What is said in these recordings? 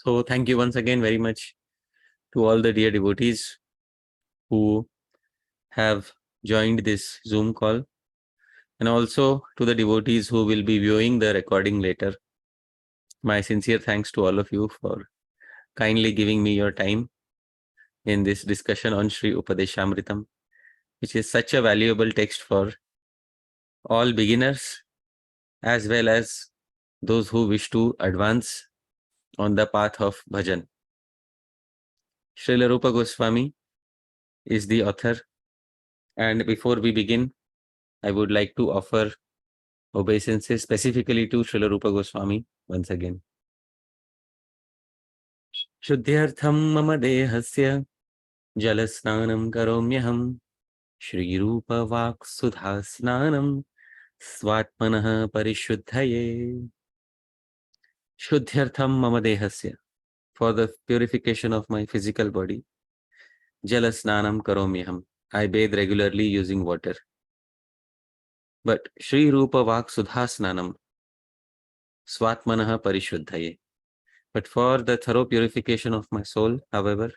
So thank you once again very much to all the dear devotees who have joined this Zoom call, and also to the devotees who will be viewing the recording later. My sincere thanks to all of you for kindly giving me your time in this discussion on Śrī-Upadeśāmṛtam, which is such a valuable text for all beginners as well as those who wish to advance on the path of bhajan. Srila Rupa Goswami is the author, and before we begin, I would like to offer obeisances specifically to Srila Rupa Goswami once again. Shuddhyartham mama dehasya jalasnanam karomyaham Shri-Rupa vak sudhasnanam svatmanah parishuddhaye. Shuddhyartham mama dehasya, for the purification of my physical body. Jalasnanam karomyaham, I bathe regularly using water. But Shri-Rupa vak sudhasnanam svatmanah parishuddhaye. But for the thorough purification of my soul, however,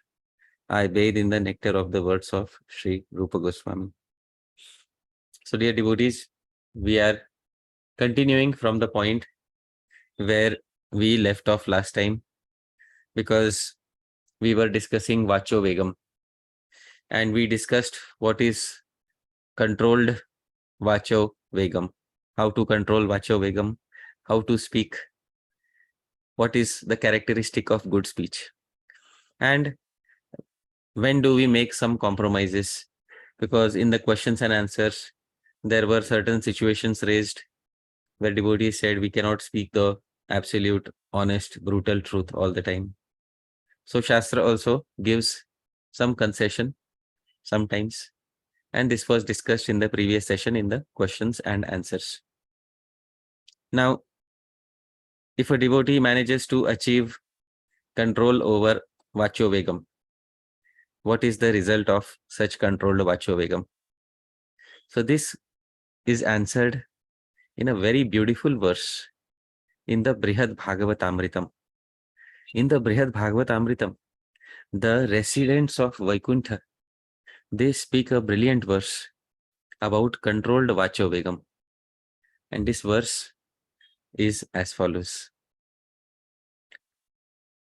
I bathe in the nectar of the words of Sri Rupa Goswami. So dear devotees, we are continuing from the point where we left off last time, because we were discussing vaco vegam, and we discussed what is controlled vaco vegam, how to control vaco vegam, how to speak, what is the characteristic of good speech, and when do we make some compromises, because in the questions and answers there were certain situations raised where devotees said we cannot speak the absolute, honest, brutal truth all the time. So Shastra also gives some concession sometimes, and this was discussed in the previous session in the questions and answers. Now, if a devotee manages to achieve control over vaco vegam, what is the result of such controlled vaco vegam? So this is answered in a very beautiful verse in the Brhad Bhagavatamrtam. In the Brhad Bhagavatamrtam, the residents of Vaikuntha, they speak a brilliant verse about controlled vaco vegam. And this verse is as follows.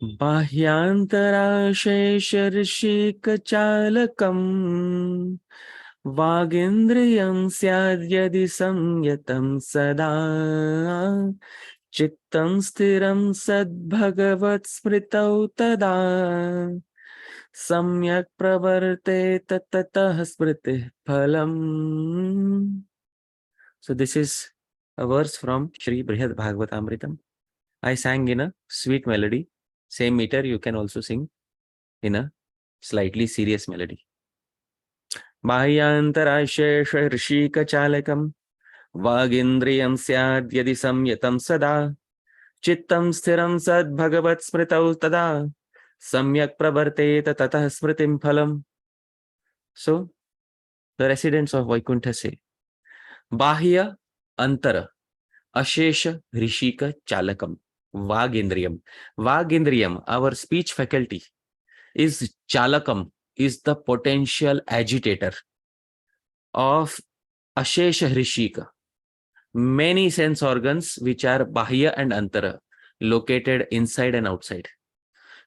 Bahyantara shesharshika chalakam vagendriyam syad yadi samyatam sada chittam sthiram sad bhagavat smritau tada samyak pravarte tatah smriti phalam. So this is a verse from Sri Brihad Bhagavatamrtam. I sang in a sweet melody. Same meter, you can also sing in a slightly serious melody. Bahyantarashesha rishika chalakam vagindriyam syad yadi samyatam sada chittam sthiram sad bhagavat smritau tada samyak pravarteta tatah smritim phalam. So the residents of Vaikuntha say, Bahya antara ashesha rishika chalakam vagendriyam. Vagendriyam, our speech faculty, is chalakam, is the potential agitator of ashesha rishika, many sense organs which are bahya and antara, located inside and outside.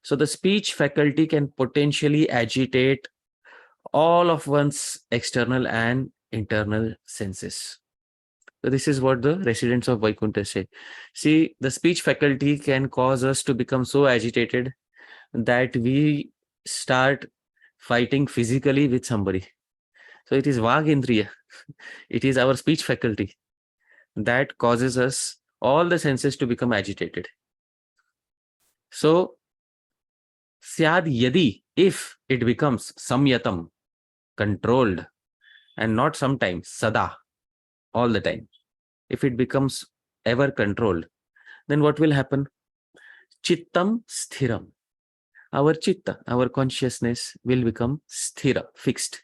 So the speech faculty can potentially agitate all of one's external and internal senses. So this is what the residents of Vaikuntha say. See, the speech faculty can cause us to become so agitated that we start fighting physically with somebody. So it is Vagendriya. It is our speech faculty that causes us, all the senses, to become agitated. So, Syad Yadi, if it becomes Samyatam, controlled, and not sometimes, Sada, all the time. If it becomes ever controlled, then what will happen? Chittam sthiram. Our chitta, our consciousness will become sthira, fixed.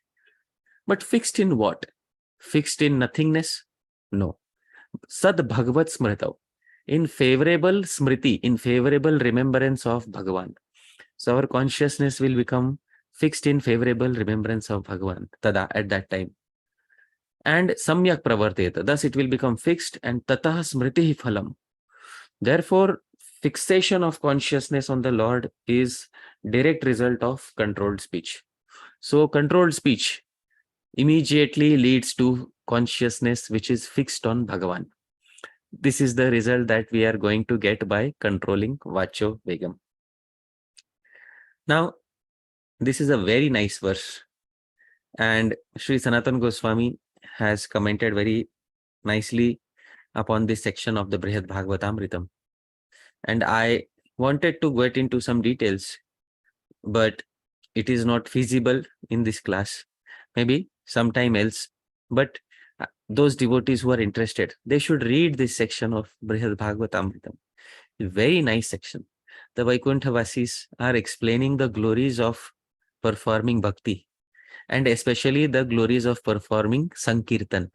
But fixed in what? Fixed in nothingness? No. Sad bhagavat smritau. in favorable smriti, in favorable remembrance of Bhagavan. So our consciousness will become fixed in favorable remembrance of Bhagavan tada at that time. And samyak pravarteta, thus it will become fixed, and tatah smriti phalam. Therefore, fixation of consciousness on the Lord is direct result of controlled speech. So controlled speech immediately leads to consciousness which is fixed on Bhagavan. This is the result that we are going to get by controlling vaco vegam. Now, this is a very nice verse, and Sri Sanatana Goswami has commented very nicely upon this section of the Brhad Bhagavatamrtam. And I wanted to get into some details, but it is not feasible in this class. Maybe sometime else. But those devotees who are interested, they should read this section of Brihad Bhagavatamrtam. Very nice section. The Vaikuntha-vasis are explaining the glories of performing bhakti, and especially the glories of performing sankirtan.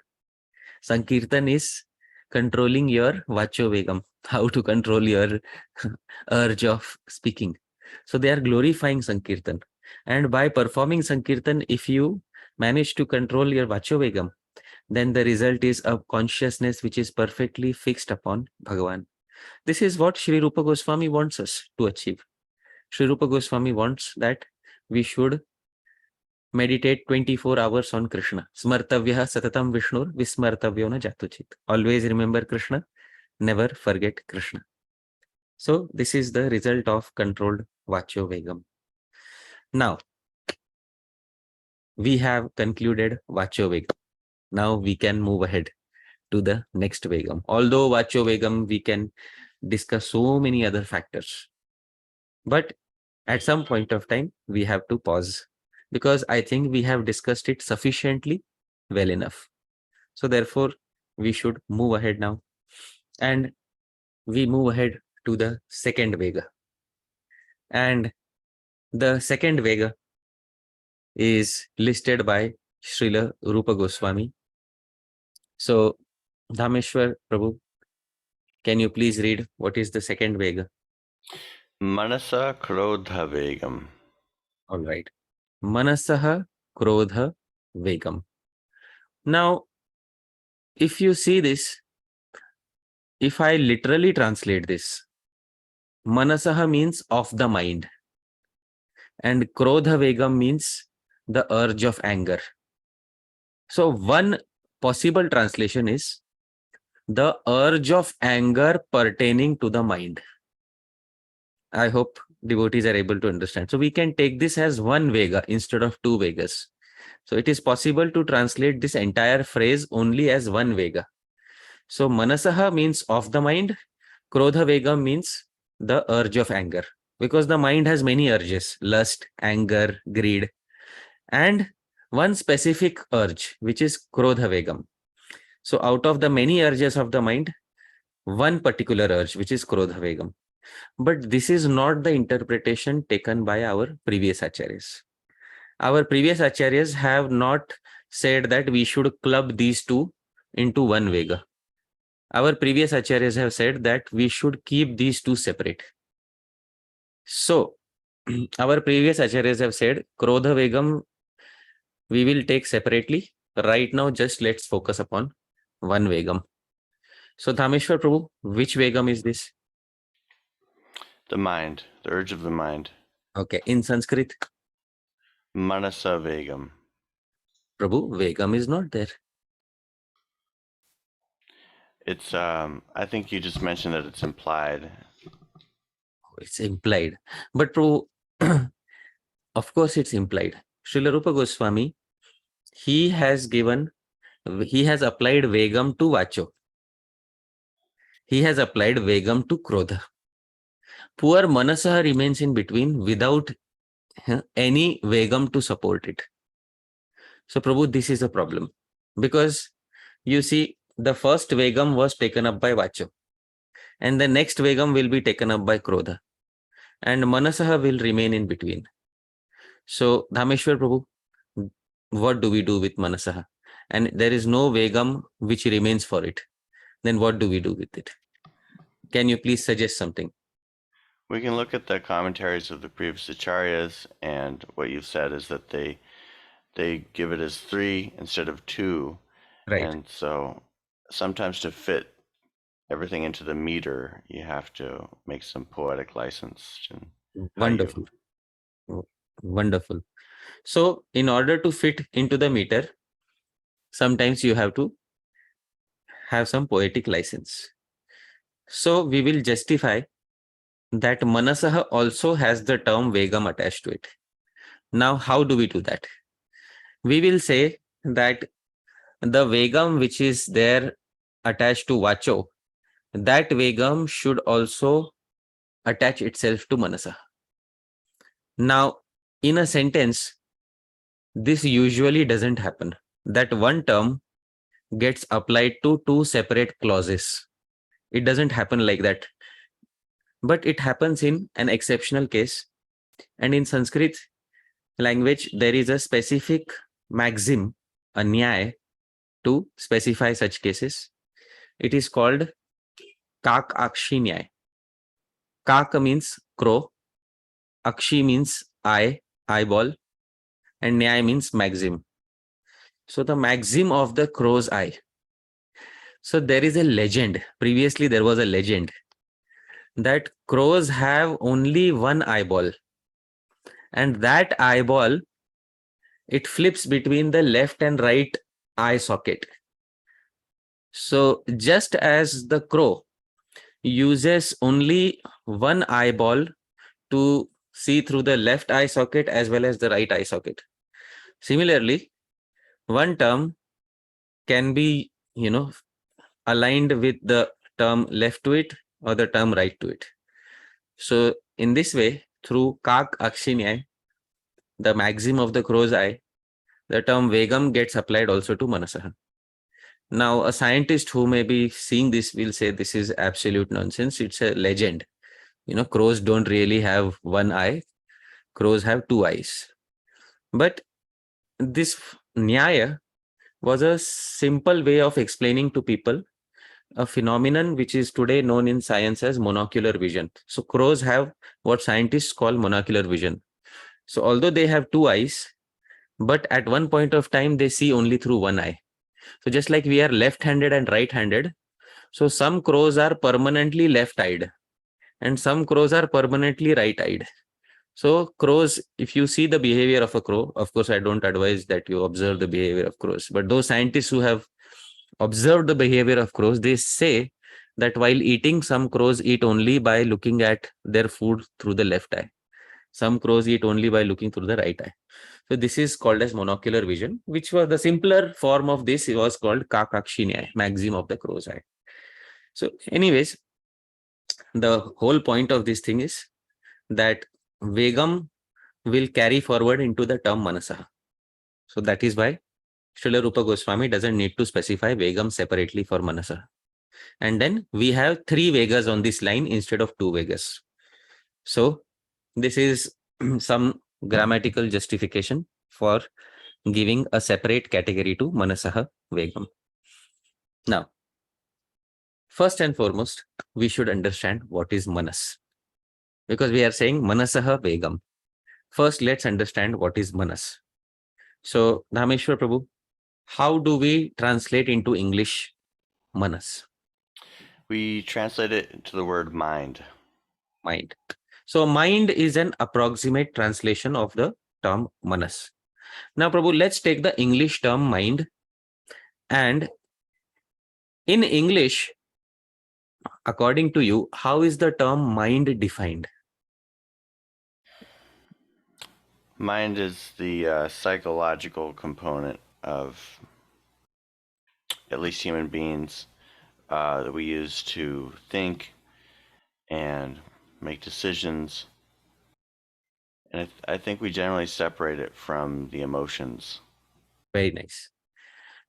Sankirtan is controlling your vaco vegam, how to control your urge of speaking. So they are glorifying sankirtan. And by performing sankirtan, if you manage to control your vaco vegam, then the result is a consciousness which is perfectly fixed upon Bhagavan. This is what Sri Rupa Goswami wants us to achieve. Sri Rupa Goswami wants that we should meditate 24 hours on Krishna. Smartavyah satatam Vishnur vismartavyo na jatuchit. Always remember Krishna, never forget Krishna. So this is the result of controlled vaco vegam. Now, we have concluded vaco vegam. Now we can move ahead to the next vegam. Although vaco vegam, we can discuss so many other factors. But at some point of time, we have to pause, because I think we have discussed it sufficiently well enough. So therefore, we should move ahead now. And we move ahead to the second vega. And the second vega is listed by Srila Rupa Goswami. So, Dhāmeśvara Prabhu, can you please read what is the second vega? Manasah krodha vegam. All right. Manasah krodha vegam. Now, if you see this, if I literally translate this, manasah means of the mind, and krodha vegam means the urge of anger. So one possible translation is the urge of anger pertaining to the mind. I hope devotees are able to understand. So we can take this as one vega instead of two vegas. So it is possible to translate this entire phrase only as one vega. So manasaha means of the mind, krodha vegam means the urge of anger, because the mind has many urges: lust, anger, greed, and one specific urge, which is krodha vegam. So out of the many urges of the mind, one particular urge, which is krodha vegam. But this is not the interpretation taken by our previous acharyas. Our previous acharyas have not said that we should club these two into one vega. Our previous acharyas have said that we should keep these two separate. So, our previous acharyas have said krodha vegam we will take separately. Right now, just let's focus upon one vegam. So, Dhāmeśvara Prabhu, which vegam is this? The mind, the urge of the mind. Okay, in Sanskrit? Manasah vegam. Prabhu, vegam is not there. It's, I think you just mentioned that it's implied. It's implied. But Prabhu, of course it's implied. Srila Rupa Goswami, he has applied vegam to vaco. He has applied vegam to krodha. Poor manasah remains in between without any vegam to support it. So Prabhu, this is a problem, because you see, the first vegam was taken up by vaco, and the next vegam will be taken up by krodha, and manasah will remain in between. So Dhāmeśvara Prabhu, what do we do with manasah? And there is no vegam which remains for it. Then what do we do with it? Can you please suggest something? We can look at the commentaries of the previous acharyas, and what you've said is that they give it as 3 instead of 2. Right. And so sometimes to fit everything into the meter, you have to make some poetic license. Wonderful. Wonderful. So in order to fit into the meter, sometimes you have to have some poetic license. So we will justify that manasah also has the term vegam attached to it. Now, how do we do that? We will say that the vegam which is there attached to vaco, that vegam should also attach itself to manasah. Now, in a sentence, this usually doesn't happen. That one term gets applied to 2 separate clauses. It doesn't happen like that. But it happens in an exceptional case. And in Sanskrit language, there is a specific maxim, a nyaya, to specify such cases. It is called Kakaksi Nyaya. Kaka means crow, Akshi means eye, eyeball, and Nyaya means maxim. So the maxim of the crow's eye. So there is a legend. Previously, there was a legend that crows have only one eyeball. And that eyeball, it flips between the left and right eye socket. So just as the crow uses only one eyeball to see through the left eye socket as well as the right eye socket, similarly, one term can be, aligned with the term left to it or the term right to it. So in this way, through Kakaksi Nyaya, the maxim of the crow's eye, the term vegam gets applied also to manasah. Now, a scientist who may be seeing this will say this is absolute nonsense. It's a legend. Crows don't really have one eye. Crows have 2 eyes. But this nyaya was a simple way of explaining to people a phenomenon which is today known in science as monocular vision. So crows have what scientists call monocular vision. So although they have 2 eyes, but at one point of time, they see only through one eye. So just like we are left-handed and right-handed, so some crows are permanently left-eyed and some crows are permanently right-eyed. So crows, if you see the behavior of a crow, of course, I don't advise that you observe the behavior of crows, but those scientists who have observed the behavior of crows, they say that while eating, some crows eat only by looking at their food through the left eye. Some crows eat only by looking through the right eye. So this is called as monocular vision, which was the simpler form of this. It was called Kakaksi Nyaya, maxim of the crow's eye. So anyways, the whole point of this thing is that vegam will carry forward into the term manasah. So that is why Srila Rupa Goswami doesn't need to specify vegam separately for manasah. And then we have 3 vegas on this line instead of 2 vegas. So this is some grammatical justification for giving a separate category to manasah vegam. Now, first and foremost, we should understand what is manas. Because we are saying manasah vegam. First, let's understand what is manas. So, Dhāmeśvara Prabhu, how do we translate into English manas? We translate it into the word mind. Mind. So mind is an approximate translation of the term manas. Now, Prabhu, let's take the English term mind. And in English, according to you, how is the term mind defined? Mind is the psychological component of at least human beings that we use to think and make decisions. And I think we generally separate it from the emotions. Very nice.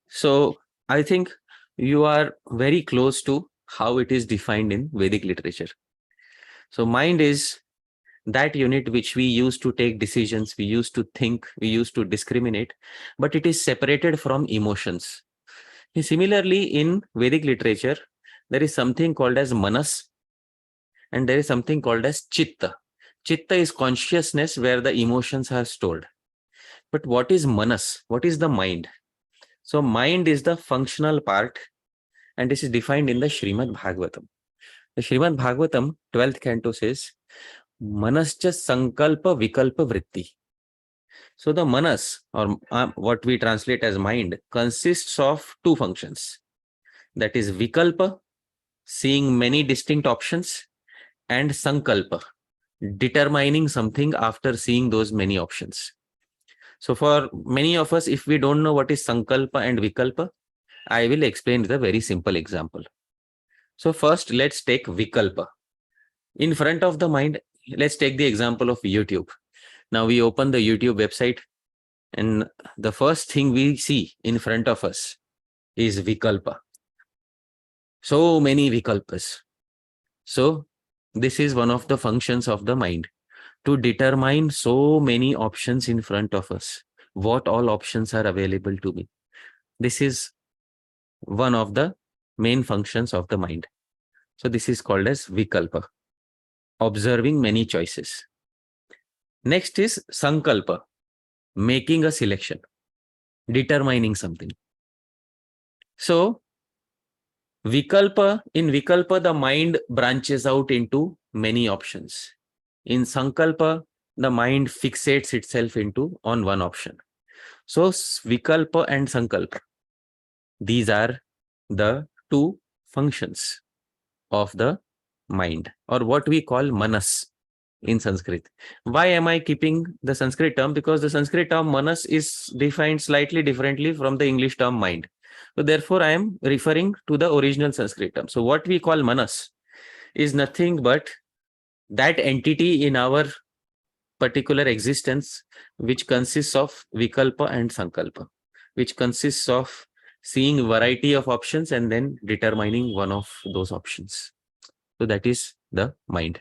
So I think you are very close to how it is defined in Vedic literature. So mind is that unit which we use to take decisions, we use to think, we use to discriminate, but it is separated from emotions. Similarly, in Vedic literature, there is something called as manas and there is something called as chitta. Chitta is consciousness where the emotions are stored. But what is manas? What is the mind? So mind is the functional part, and this is defined in the Srimad Bhagavatam. The Srimad Bhagavatam, 12th canto says, Manascha sankalpa vikalpa vritti. So the manas, or what we translate as mind, consists of two functions. That is vikalpa, seeing many distinct options, and sankalpa, determining something after seeing those many options. So for many of us, if we don't know what is sankalpa and vikalpa, I will explain with a very simple example. So first, let's take vikalpa. In front of the mind, let's take the example of YouTube. Now we open the YouTube website, and the first thing we see in front of us is vikalpa. So many vikalpas. So this is one of the functions of the mind, to determine so many options in front of us. What all options are available to me. This is one of the main functions of the mind. So this is called as vikalpa, observing many choices. Next is sankalpa, making a selection, determining something. So in vikalpa, the mind branches out into many options. In sankalpa, the mind fixates itself on one option. So vikalpa and sankalpa, these are the two functions of the mind, or what we call manas in Sanskrit. Why am I keeping the Sanskrit term? Because the Sanskrit term manas is defined slightly differently from the English term mind. So therefore, I am referring to the original Sanskrit term. So what we call manas is nothing but that entity in our particular existence, which consists of vikalpa and sankalpa, which consists of seeing a variety of options and then determining one of those options. So that is the mind.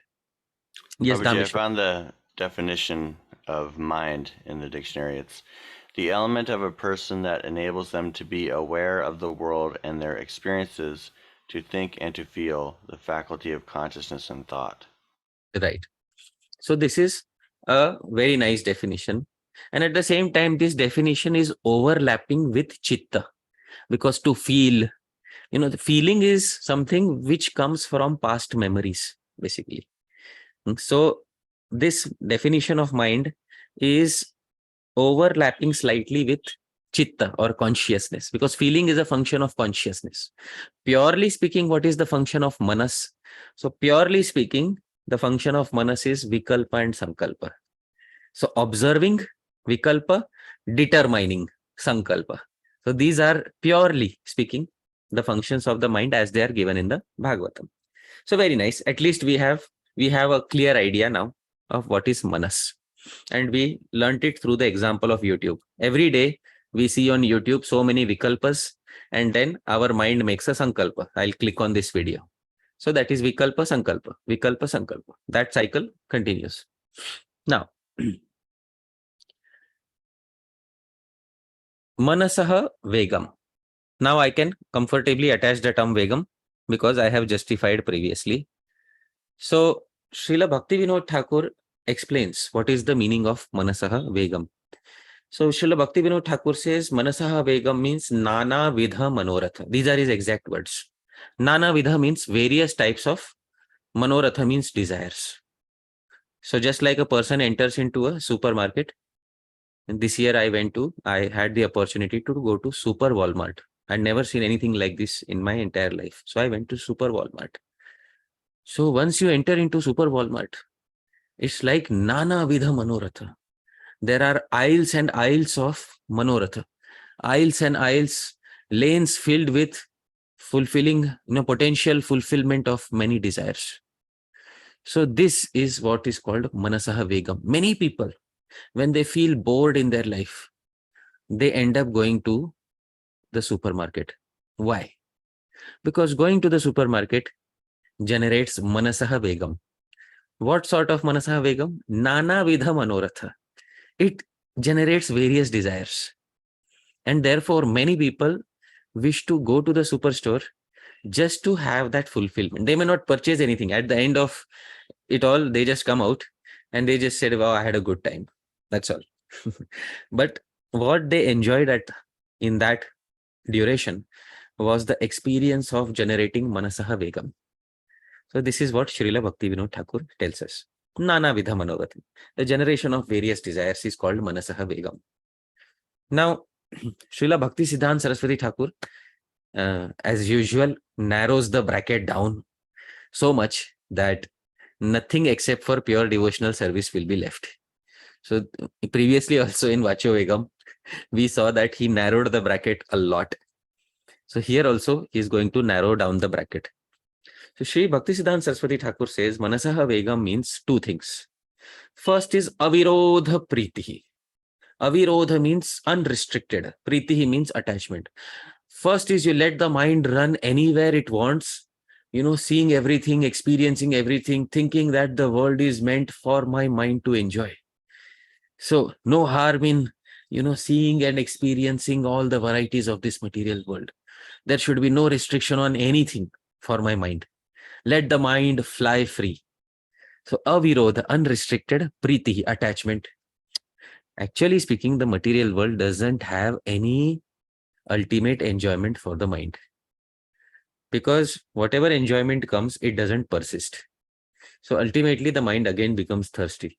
Yes, Babaji, I Dhāmeśvara. found the definition of mind in the dictionary. It's the element of a person that enables them to be aware of the world and their experiences, to think and to feel, the faculty of consciousness and thought. Right. So this is a very nice definition. And at the same time, this definition is overlapping with chitta, because to feel, the feeling is something which comes from past memories, basically. So this definition of mind is overlapping slightly with chitta or consciousness, because feeling is a function of consciousness. Purely speaking, what is the function of manas? So purely speaking, the function of manas is vikalpa and sankalpa. So observing vikalpa, determining sankalpa. So these are purely speaking the functions of the mind as they are given in the Bhagavatam. So very nice. At least we have a clear idea now of what is manas. And we learnt it through the example of YouTube. Every day we see on YouTube so many vikalpas, and then our mind makes a sankalpa. I'll click on this video. So that is vikalpa, sankalpa, vikalpa, sankalpa. That cycle continues. Now, manasah vegam. Now I can comfortably attach the term vegam because I have justified previously. So Srila Bhaktivinode Thakura explains what is the meaning of manasah vegam. So Srila Bhaktivinode Thakura says manasah vegam means nana vidha manoratha. These are his exact words. Nana vidha means various types of, manoratha means desires. So just like a person enters into a supermarket, and this year I had the opportunity to go to Super Walmart. I'd never seen anything like this in my entire life. So I went to Super Walmart. So once you enter into Super Walmart, it's like nana vidha manoratha. There are aisles and aisles of manoratha, aisles and aisles, lanes filled with fulfilling, potential fulfillment of many desires. So this is what is called manasah vegam. Many people, when they feel bored in their life, they end up going to the supermarket. Why? Because going to the supermarket generates manasah vegam. What sort of manasah vegam? Nana vidha manoratha. It generates various desires. And therefore, many people wish to go to the superstore just to have that fulfillment. They may not purchase anything. At the end of it all, they just come out and they just said, wow, I had a good time. That's all. But what they enjoyed in that duration was the experience of generating manasah vegam. So this is what Srila Bhaktivinode Thakura tells us. Nana vidha manogati. The generation of various desires is called manasah vegam. Now, Srila Bhaktisiddhant Saraswati Thakura, as usual, narrows the bracket down so much that nothing except for pure devotional service will be left. So previously also in Vacho Vegam, we saw that he narrowed the bracket a lot. So here also he is going to narrow down the bracket. So Shri Bhaktisiddhant Saraswati Thakura says manasah vegam means two things. First is avirodha pritihi. Avirodha means unrestricted. Pritihi means attachment. First is you let the mind run anywhere it wants, seeing everything, experiencing everything, thinking that the world is meant for my mind to enjoy. So no harm in, seeing and experiencing all the varieties of this material world. There should be no restriction on anything for my mind. Let the mind fly free. So avirodha, unrestricted, priti, attachment. Actually speaking, the material world doesn't have any ultimate enjoyment for the mind. Because whatever enjoyment comes, it doesn't persist. So ultimately the mind again becomes thirsty.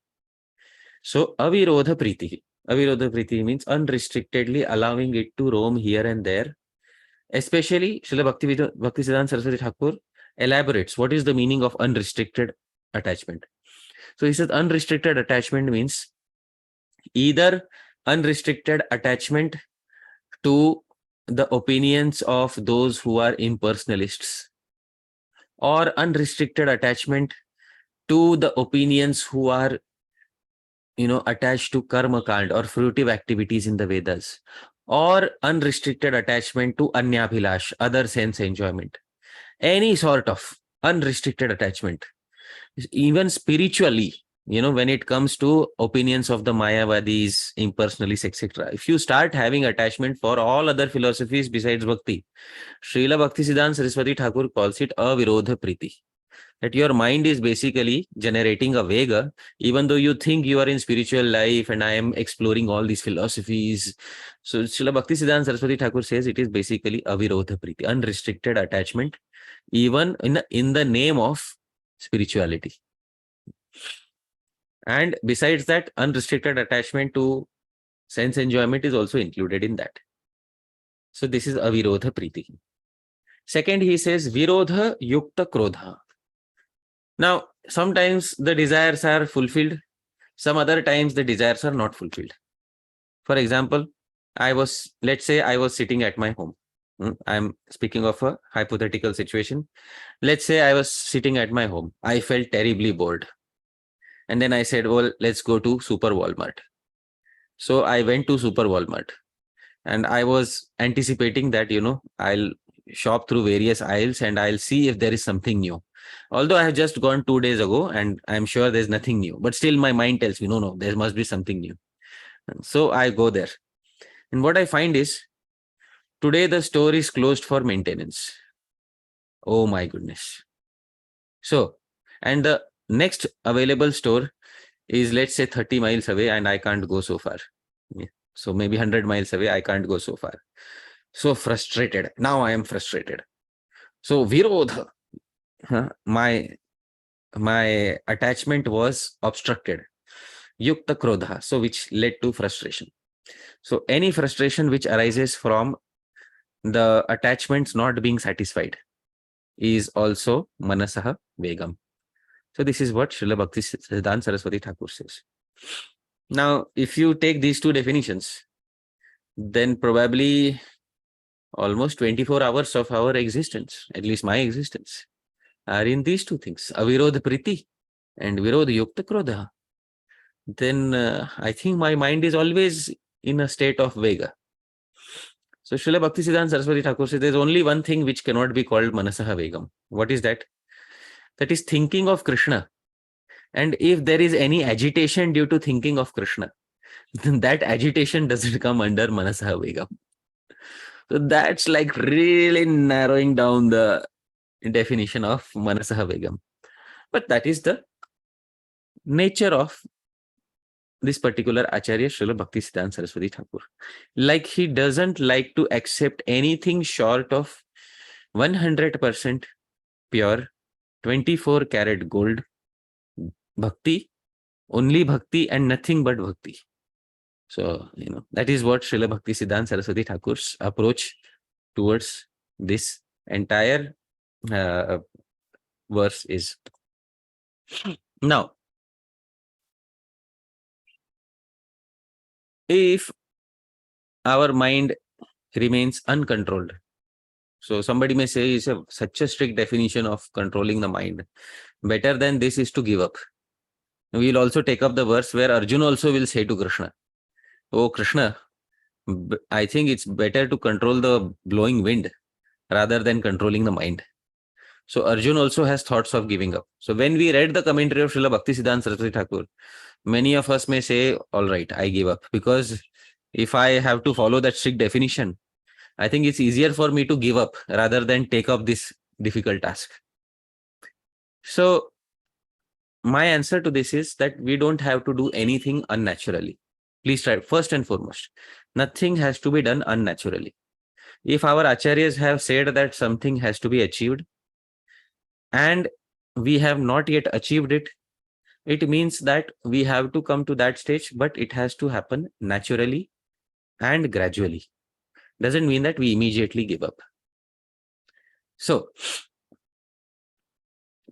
So avirodha priti. Avirodha priti means unrestrictedly allowing it to roam here and there. Especially Srila Bhaktisiddhant Saraswati Thakura elaborates what is the meaning of unrestricted attachment. So he says unrestricted attachment means either unrestricted attachment to the opinions of those who are impersonalists, or unrestricted attachment to the opinions who are attached to karma kand or fruitive activities in the Vedas, or unrestricted attachment to anyabhilash, other sense enjoyment. Any sort of unrestricted attachment, even spiritually, when it comes to opinions of the Mayavadis, impersonalists, etc. If you start having attachment for all other philosophies besides Bhakti, Srila Bhaktisiddhant Saraswati Thakura calls it avirodha priti. That your mind is basically generating a vega, even though you think you are in spiritual life and I am exploring all these philosophies. So Srila Bhaktisiddhant Saraswati Thakura says it is basically avirodha priti, unrestricted attachment, even in the name of spirituality. And besides that, unrestricted attachment to sense enjoyment is also included in that. So this is avirodha priti. Second, he says virodha yukta krodha. Now, sometimes the desires are fulfilled. Some other times the desires are not fulfilled. For example, let's say I was sitting at my home. I'm speaking of a hypothetical situation. Let's say I was sitting at my home. I felt terribly bored. And then I said, well, let's go to Super Walmart. So I went to Super Walmart and I was anticipating that, I'll shop through various aisles and I'll see if there is something new. Although I have just gone 2 days ago and I'm sure there's nothing new, but still my mind tells me, no, there must be something new. And so I go there. And what I find is, today the store is closed for maintenance. Oh my goodness. So, and the next available store is, let's say, 30 miles away and I can't go so far. So maybe 100 miles away, I can't go so far. So frustrated. Now I am frustrated. So virodha, my attachment was obstructed. Yukta krodha, so which led to frustration. So any frustration which arises from the attachments not being satisfied is also manasah vegam. So this is what Srila Bhaktisiddhant Saraswati Thakura says. Now, if you take these two definitions, then probably almost 24 hours of our existence, at least my existence, are in these two things, avirodha priti and virodha yukta krodha. Then I think my mind is always in a state of vega. So Srila Bhaktisiddhant Saraswati Thakura says there's only one thing which cannot be called manasah vegam. What is that? That is thinking of Krishna. And if there is any agitation due to thinking of Krishna, then that agitation doesn't come under manasah vegam. So that's like really narrowing down the definition of manasah vegam. But that is the nature of this particular Acharya, Srila Bhaktisiddhant Saraswati Thakura. Like, he doesn't like to accept anything short of 100% pure, 24 karat gold bhakti, only bhakti and nothing but bhakti. So, that is what Srila Bhaktisiddhant Saraswati Thakur's approach towards this entire verse is. Now, if our mind remains uncontrolled, so somebody may say it's such a strict definition of controlling the mind. Better than this is to give up. We will also take up the verse where Arjuna also will say to Krishna, "Oh Krishna, I think it's better to control the blowing wind rather than controlling the mind." So Arjuna also has thoughts of giving up. So when we read the commentary of Srila Bhaktisiddhant Saraswati Thakur, many of us may say, all right, I give up. Because if I have to follow that strict definition, I think it's easier for me to give up rather than take up this difficult task. So my answer to this is that we don't have to do anything unnaturally. Please try. First and foremost, nothing has to be done unnaturally. If our acharyas have said that something has to be achieved and we have not yet achieved it, it means that we have to come to that stage, but it has to happen naturally and gradually. Doesn't mean that we immediately give up. So,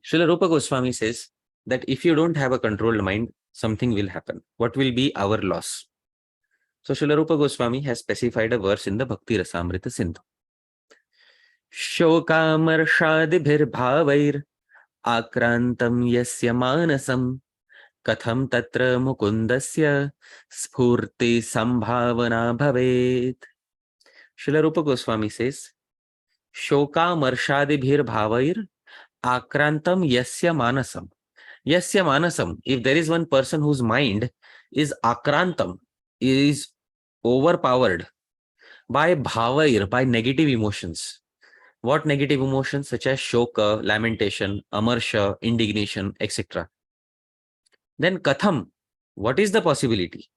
Srila Rupa Goswami says that if you don't have a controlled mind, something will happen. What will be our loss? So, Srila Rupa Goswami has specified a verse in the Bhakti Rasamrta sindhuh. Shokamarshadibhir bhavair akrantam yasya manasam katham tatra mukundasya spurti sambhavana bhavet. Srila Rupa Goswami says, Shokamarshadibhir bhavair akrantam yasya manasam. Yasya manasam, if there is one person whose mind is akrantam, is overpowered by bhavair, by negative emotions. What negative emotions? Such as shoka, lamentation, amarsha, indignation, etc. Then katham, what is the possibility?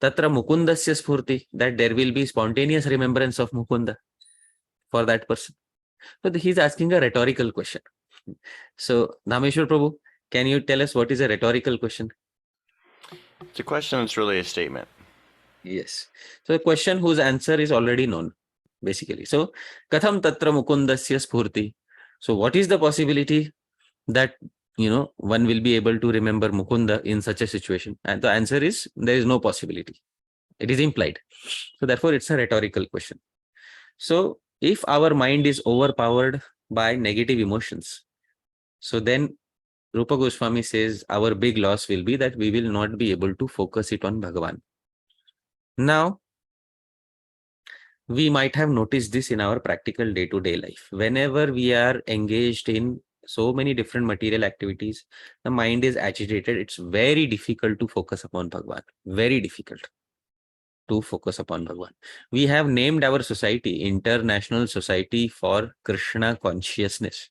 Tatra mukundasya spurti, that there will be spontaneous remembrance of Mukunda for that person. So he's asking a rhetorical question. So Dhāmeśvara Prabhu, can you tell us what is a rhetorical question? It's a question that's really a statement. Yes. So a question whose answer is already known, basically. So katham tatra mukundasya spurti. So what is the possibility that one will be able to remember Mukunda in such a situation? And the answer is there is no possibility. It is implied. So therefore it's a rhetorical question. So if our mind is overpowered by negative emotions, so then Rupa Goswami says our big loss will be that we will not be able to focus it on Bhagavan. Now, we might have noticed this in our practical day-to-day life. Whenever we are engaged in so many different material activities, the mind is agitated. It's very difficult to focus upon Bhagavan. Very difficult to focus upon Bhagavan. We have named our society International Society for Krishna Consciousness.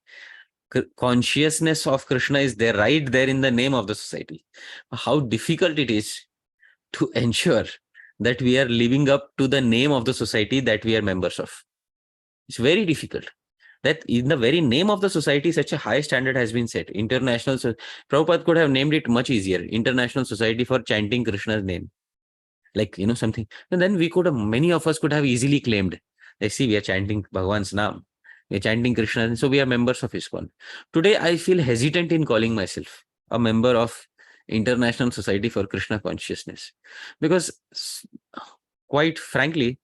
Consciousness of Krishna is there, right there in the name of the society. How difficult it is to ensure that we are living up to the name of the society that we are members of. It's very difficult. That in the very name of the society, such a high standard has been set. International, Prabhupada could have named it much easier. International Society for Chanting Krishna's name. Like, something. And then we could have, many of us could have easily claimed, they see, we are chanting Bhagavan's name. We are chanting Krishna. And so we are members of ISKCON. Today, I feel hesitant in calling myself a member of International Society for Krishna Consciousness. Because quite frankly,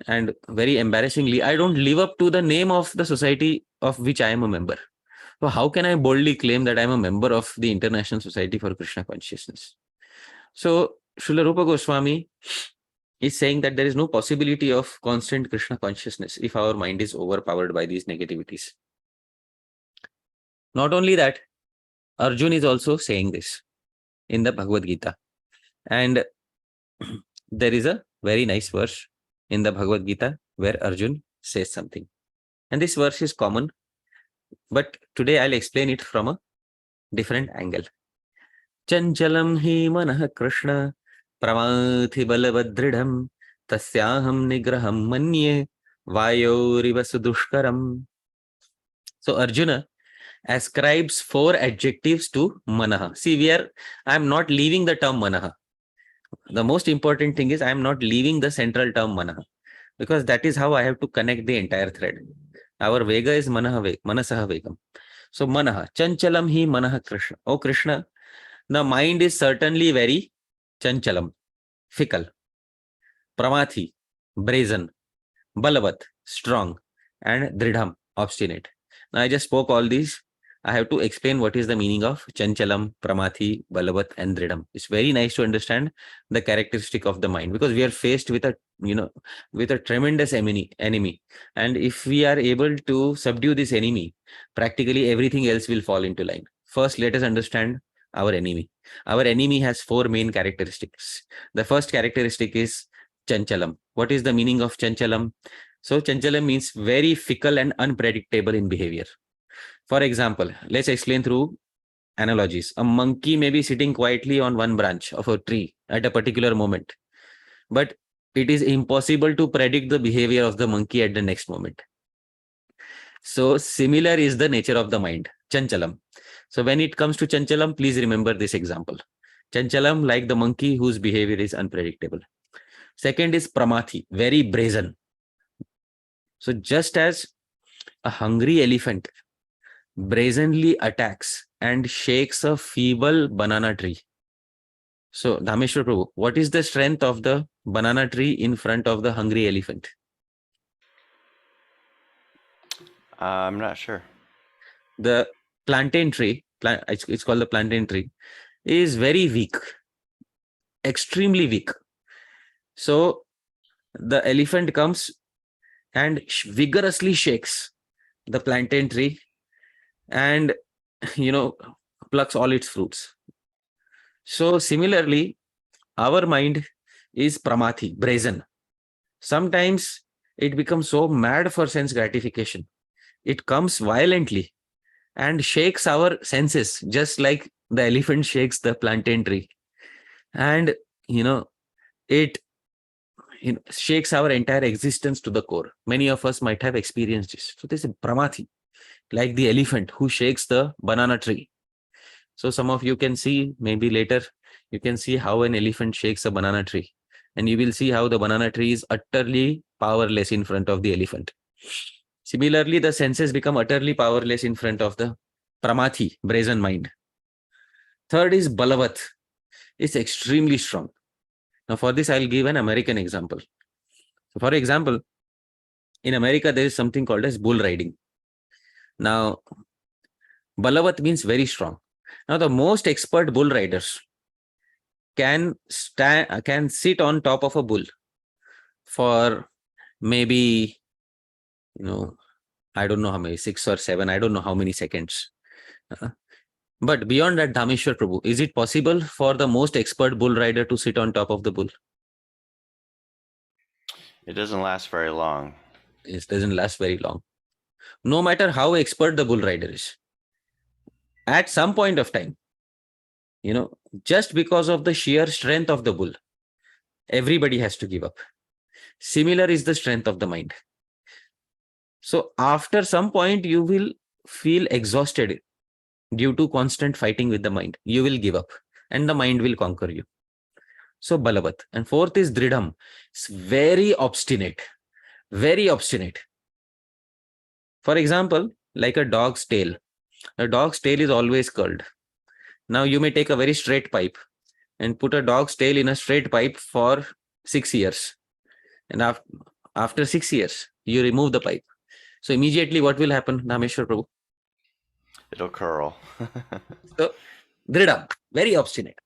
and very embarrassingly, I don't live up to the name of the society of which I am a member. So how can I boldly claim that I am a member of the International Society for Krishna Consciousness? So Srila Rupa Goswami is saying that there is no possibility of constant Krishna consciousness if our mind is overpowered by these negativities. Not only that, Arjuna is also saying this in the Bhagavad Gita. And there is a very nice verse in the Bhagavad Gita where Arjuna says something. And this verse is common But today I'll explain it from a different angle. Chanchalam hi manah Krishna pramathi balabadridham tasyaham nigraham manye vayoriva sudushkaram. So Arjuna ascribes 4 adjectives to manaha. See, I'm not leaving the term manaha. The most important thing is I'm not leaving the central term manaha, because that is how I have to connect the entire thread. Our vega is manasah vegam. So manaha, chanchalam hi manaha Krishna. Oh Krishna, the mind is certainly very chanchalam, fickle. Pramathi, brazen. Balavat, strong. And dridham, obstinate. Now I just spoke all these. I have to explain what is the meaning of chanchalam, pramathi, balavat, and dridham. It's very nice to understand the characteristic of the mind, because we are faced with a tremendous enemy. And if we are able to subdue this enemy, practically everything else will fall into line. First, let us understand our enemy. Our enemy has 4 main characteristics. The first characteristic is chanchalam. What is the meaning of chanchalam? So chanchalam means very fickle and unpredictable in behavior. For example, let's explain through analogies. A monkey may be sitting quietly on one branch of a tree at a particular moment, but it is impossible to predict the behavior of the monkey at the next moment. So similar is the nature of the mind, chanchalam. So when it comes to chanchalam, please remember this example. Chanchalam, like the monkey whose behavior is unpredictable. Second is pramathi, very brazen. So just as a hungry elephant brazenly attacks and shakes a feeble banana tree. So Dhāmeśvara Prabhu, what is the strength of the banana tree in front of the hungry elephant? I'm not sure. The plantain tree, it's called the plantain tree, is very weak, extremely weak. So the elephant comes and vigorously shakes the plantain tree and plucks all its fruits. So similarly, our mind is pramathi, brazen. Sometimes it becomes so mad for sense gratification. It comes violently and shakes our senses, just like the elephant shakes the plantain tree. And it shakes our entire existence to the core. Many of us might have experienced this. So this is pramathi, like the elephant who shakes the banana tree. So some of you can see, maybe later, you can see how an elephant shakes a banana tree. And you will see how the banana tree is utterly powerless in front of the elephant. Similarly, the senses become utterly powerless in front of the pramathi, brazen mind. Third is balavat. It's extremely strong. Now for this, I'll give an American example. So for example, in America, there is something called as bull riding. Now, balavat means very strong. Now, the most expert bull riders can sit on top of a bull for maybe, I don't know how many, 6 or 7, I don't know how many seconds. But beyond that, Dhāmeśvara Prabhu, is it possible for the most expert bull rider to sit on top of the bull? It doesn't last very long. It doesn't last very long. No matter how expert the bull rider is, at some point of time, just because of the sheer strength of the bull, everybody has to give up. Similar is the strength of the mind. So after some point, you will feel exhausted due to constant fighting with the mind. You will give up and the mind will conquer you. So balavat. And fourth is dridham. It's very obstinate. Very obstinate. For example, like a dog's tail. A dog's tail is always curled. Now you may take a very straight pipe and put a dog's tail in a straight pipe for 6 years. And after 6 years, you remove the pipe. So immediately what will happen, Dhāmeśvara Prabhu? It'll curl. So dridham, very obstinate.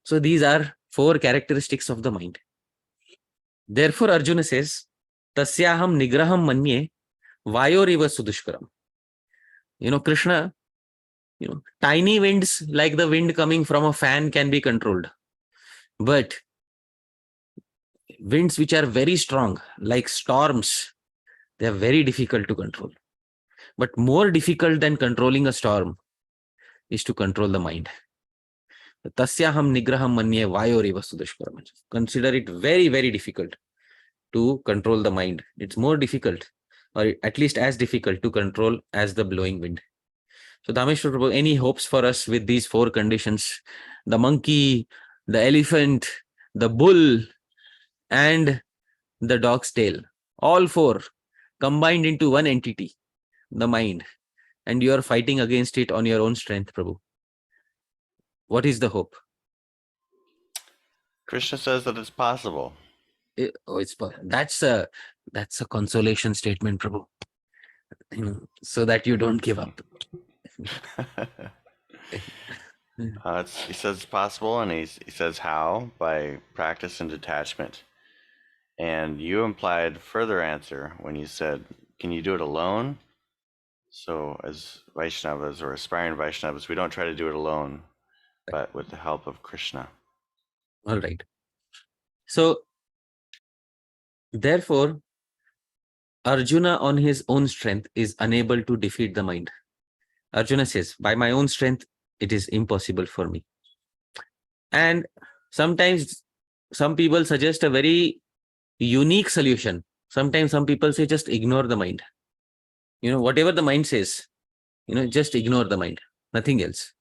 So these are 4 characteristics of the mind. Therefore, Arjuna says, Tasyaham nigraham manye vayoriva sudushkaram. Krishna, tiny winds like the wind coming from a fan can be controlled. But winds which are very strong, like storms, they are very difficult to control. But more difficult than controlling a storm is to control the mind. Tasyaham nigraham manye vayoreva sudushkaram. Consider it very, very difficult to control the mind. It's more difficult, or at least as difficult to control as the blowing wind. So Dhāmeśvara Prabhu, any hopes for us with these 4 conditions? The monkey, the elephant, the bull, and the dog's tail. All 4 combined into one entity, the mind. And you are fighting against it on your own strength, Prabhu. What is the hope? Krishna says that it's possible. That's a consolation statement, Prabhu. So that you don't give up. He says it's possible, and he says how? By practice and detachment. And you implied further answer when you said, can you do it alone? So as Vaishnavas or aspiring Vaishnavas, we don't try to do it alone, but with the help of Krishna. All right. So therefore, Arjuna on his own strength is unable to defeat the mind. Arjuna says, by my own strength, it is impossible for me. And sometimes some people suggest a very unique solution. Sometimes some people say, just ignore the mind. Whatever the mind says, just ignore the mind, nothing else.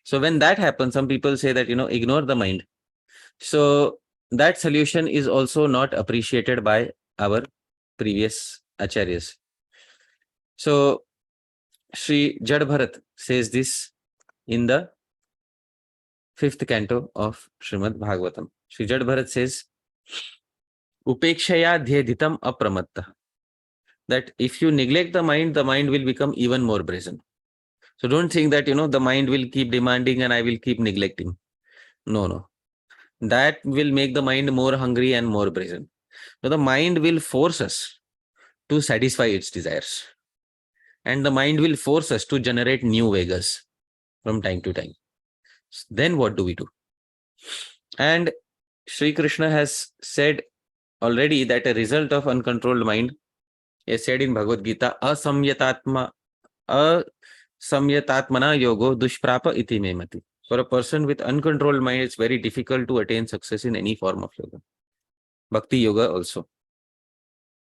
So when that happens, some people say that, ignore the mind. So that solution is also not appreciated by our previous acharyas. So Sri Jad Bharat says this in the 5th canto of Srimad Bhagavatam. Sri Jad Bharat says, Upekshaya dhyeditam apramatta. That if you neglect the mind will become even more brazen. So don't think that, the mind will keep demanding and I will keep neglecting. No. That will make the mind more hungry and more brazen. So the mind will force us to satisfy its desires. And the mind will force us to generate new vegas from time to time. Then what do we do? And Sri Krishna has said already that a result of uncontrolled mind is said in Bhagavad Gita, asamyatatmana yogo dushprapa iti memati. For a person with uncontrolled mind, it's very difficult to attain success in any form of yoga. Bhakti yoga also.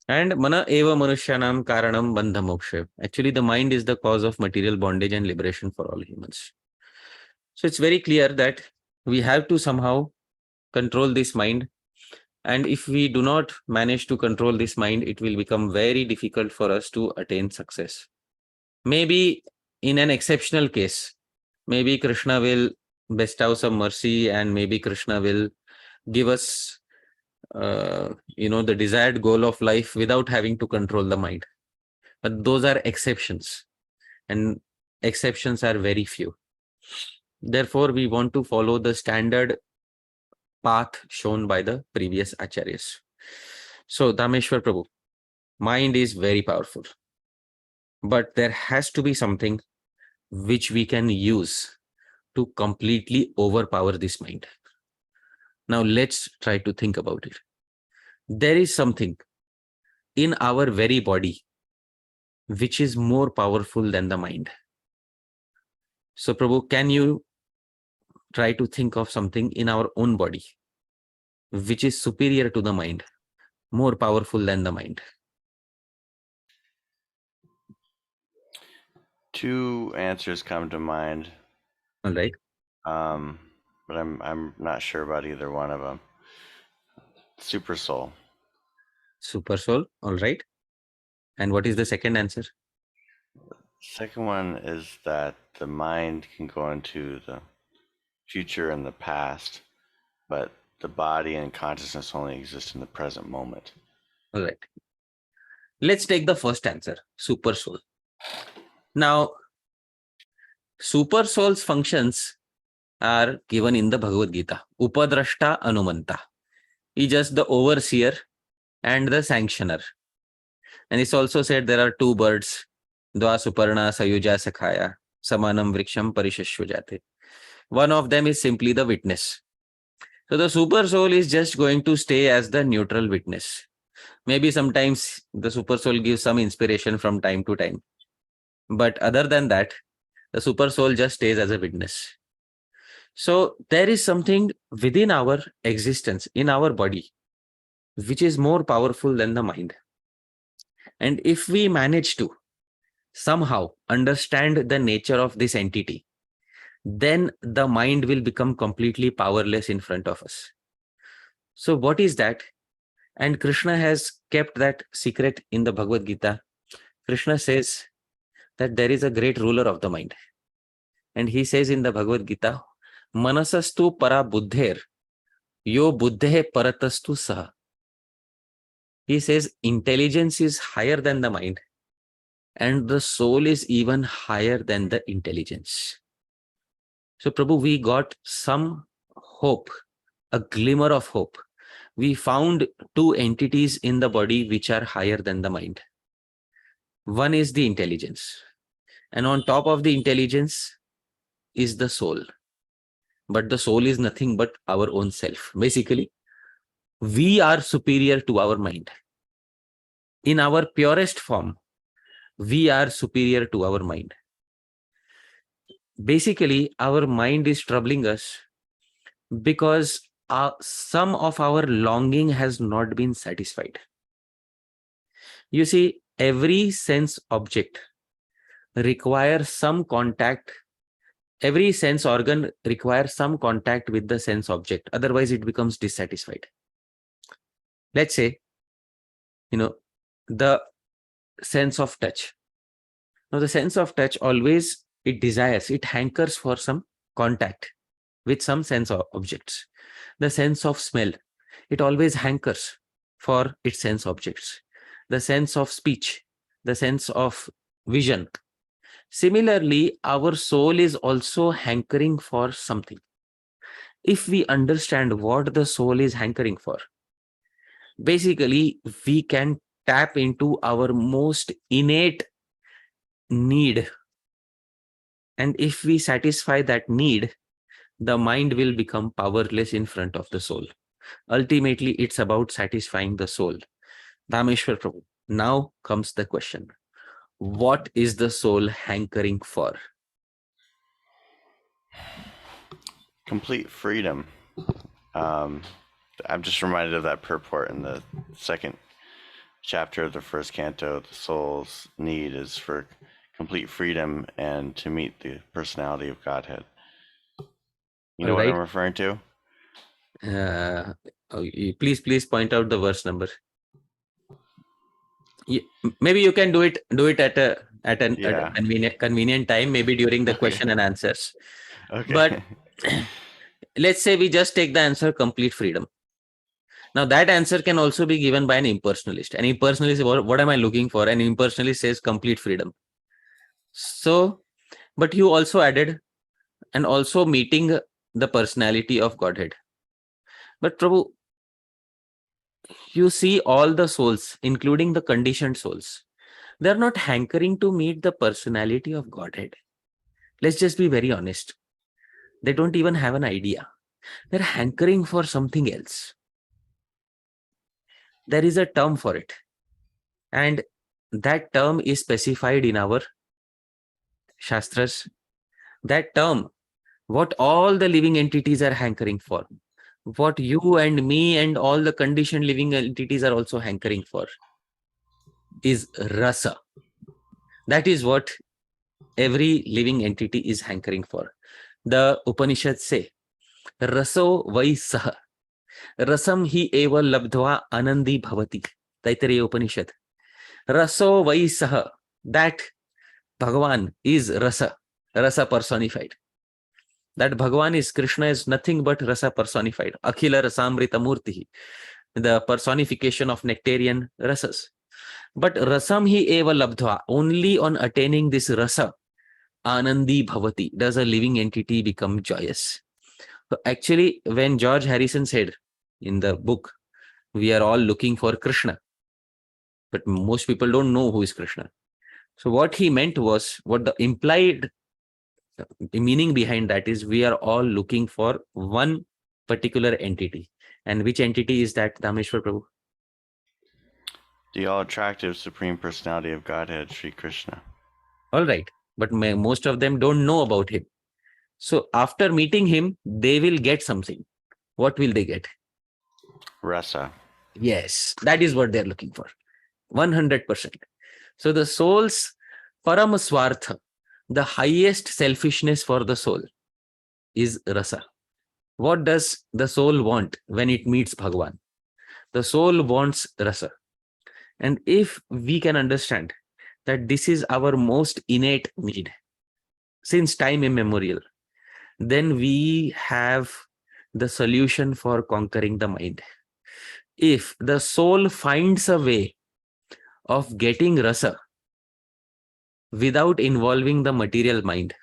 And mana eva manushyanam karanam bandha moksha. Actually, the mind is the cause of material bondage and liberation for all humans. So it's very clear that we have to somehow control this mind. And if we do not manage to control this mind, it will become very difficult for us to attain success. Maybe in an exceptional case, maybe Krishna will bestow some mercy and maybe Krishna will give us the desired goal of life without having to control the mind. But those are exceptions, and exceptions are very few. Therefore, we want to follow the standard path shown by the previous acharyas. So, Dhāmeśvara Prabhu, mind is very powerful, but there has to be something which we can use to completely overpower this mind. Now, let's try to think about it. There is something in our very body which is more powerful than the mind. So, Prabhu, can you try to think of something in our own body which is superior to the mind, more powerful than the mind? Two answers come to mind. All right. But I'm not sure about either one of them. Super soul. Super soul. All right. And what is the second answer? Second one is that the mind can go into the future and the past, but the body and consciousness only exist in the present moment. All right. Let's take the first answer, super soul. Now, super soul's functions are given in the Bhagavad Gita. Upadrashta Anumanta. He just the overseer and the sanctioner. And it's also said there are two birds, Dva Suparna Sayuja Sakhaya, Samanam Vriksham Parishashvajate. One of them is simply the witness. So the super soul is just going to stay as the neutral witness. Maybe sometimes the super soul gives some inspiration from time to time. But other than that, the super soul just stays as a witness. So there is something within our existence, in our body, which is more powerful than the mind. And if we manage to somehow understand the nature of this entity, then the mind will become completely powerless in front of us. So what is that? And Krishna has kept that secret in the Bhagavad Gita. Krishna says that there is a great ruler of the mind. And he says in the Bhagavad Gita, Manasastu para buddher, yo buddhe paratastu saha. He says intelligence is higher than the mind, and the soul is even higher than the intelligence. So Prabhu, we got some hope, a glimmer of hope. We found two entities in the body which are higher than the mind. One is the intelligence, and on top of the intelligence is the soul. But the soul is nothing but our own self. Basically, we are superior to our mind. In our purest form, we are superior to our mind. Basically, our mind is troubling us because some of our longing has not been satisfied. You see, every sense object requires some contact. Every sense organ requires some contact with the sense object. Otherwise, it becomes dissatisfied. Let's say, the sense of touch. Now, the sense of touch always, it desires, it hankers for some contact with some sense of objects. The sense of smell, it always hankers for its sense objects. The sense of speech, the sense of vision. Similarly, our soul is also hankering for something. If we understand what the soul is hankering for, basically, we can tap into our most innate need. And if we satisfy that need, the mind will become powerless in front of the soul. Ultimately, it's about satisfying the soul. Dhāmeśvara Prabhu, now comes the question. What is the soul hankering for? Complete freedom. I'm just reminded of that purport in the second chapter of the first canto. The soul's need is for complete freedom and to meet the personality of Godhead. You know what I'm referring to? Please point out the verse number. Maybe you can do it at a convenient time, maybe during the question and answers. Okay. But let's say we just take the answer complete freedom. Now that answer can also be given by an impersonalist. An impersonalist, what am I looking for? An impersonalist says complete freedom. So, but you also added, and also meeting the personality of Godhead. But Prabhu, you see all the souls, including the conditioned souls, they're not hankering to meet the personality of Godhead. Let's just be very honest. They don't even have an idea. They're hankering for something else. There is a term for it. And that term is specified in our Shastras. That term, what all the living entities are hankering for, what you and me and all the conditioned living entities are also hankering for, is rasa. That is what every living entity is hankering for. The Upanishads say, raso vai saha, rasam hi eva labdhva anandi bhavati. Taittiriya Upanishad. Raso vai saha, that Bhagavan is rasa personified. That Bhagavan is Krishna is nothing but rasa personified. Akhila rasamrta murti, the personification of nectarian rasas. But rasam hi eva labdhva, only on attaining this rasa, anandi bhavati, does a living entity become joyous. So actually, when George Harrison said in the book, we are all looking for Krishna, but most people don't know who is Krishna. So what he meant was, what the implied meaning behind that is, we are all looking for one particular entity. And which entity is that, Dhāmeśvara Prabhu? The all-attractive Supreme Personality of Godhead, Shri Krishna. All right. But most of them don't know about him. So after meeting him, they will get something. What will they get? Rasa. Yes, that is what they're looking for. 100%. So the soul's paramaswartha, the highest selfishness for the soul, is rasa. What does the soul want when it meets Bhagavan? The soul wants rasa. And if we can understand that this is our most innate need since time immemorial, then we have the solution for conquering the mind. If the soul finds a way of getting rasa without involving the material mind,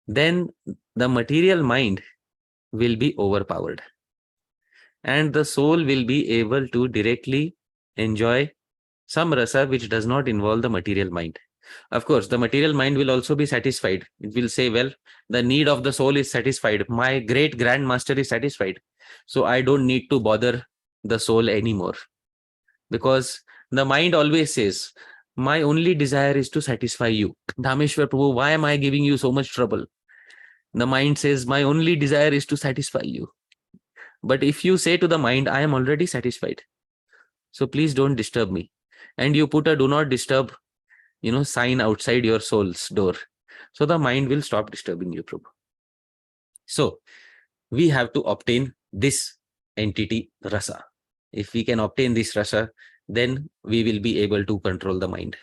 then the material mind will be overpowered and the soul will be able to directly enjoy some rasa which does not involve the material mind. Of course, the material mind will also be satisfied. It will say, well, the need of the soul is satisfied. My great grandmaster is satisfied. So I don't need to bother the soul anymore. Because the mind always says, my only desire is to satisfy you. Dhāmeśvara Prabhu, why am I giving you so much trouble? The mind says, my only desire is to satisfy you. But if you say to the mind, I am already satisfied, so please don't disturb me. And you put a do not disturb, sign outside your soul's door. So the mind will stop disturbing you, Prabhu. So we have to obtain this entity rasa. If we can obtain this rasa, then we will be able to control the mind.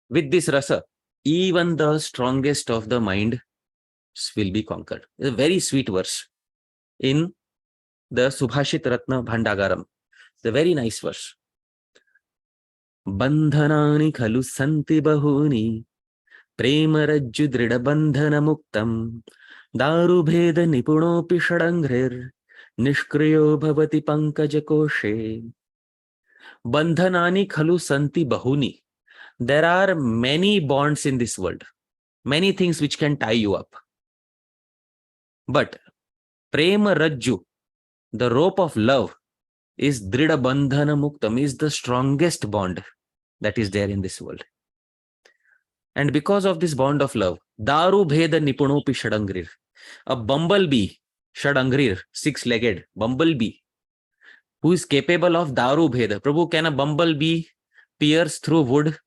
With this rasa, even the strongest of the mind will be conquered. It's a very sweet verse in the Subhasita Ratnakar. It's a very nice verse. Bandhanani khalu santi bahuni premarajju drida bandhana muktam daru bheda nipunopi shadangrir nishkriyo bhavati pankaja koshe. Bandhanani khalu santi bahuni. There are many bonds in this world, many things which can tie you up. But prema rajju, the rope of love, is drida bandhana muktam, is the strongest bond that is there in this world. And because of this bond of love, daru bheda nipunopi shadangrir, a bumblebee, shadangrir, six-legged bumblebee, who is capable of daru bheda. Prabhu, can a bumblebee pierce through wood?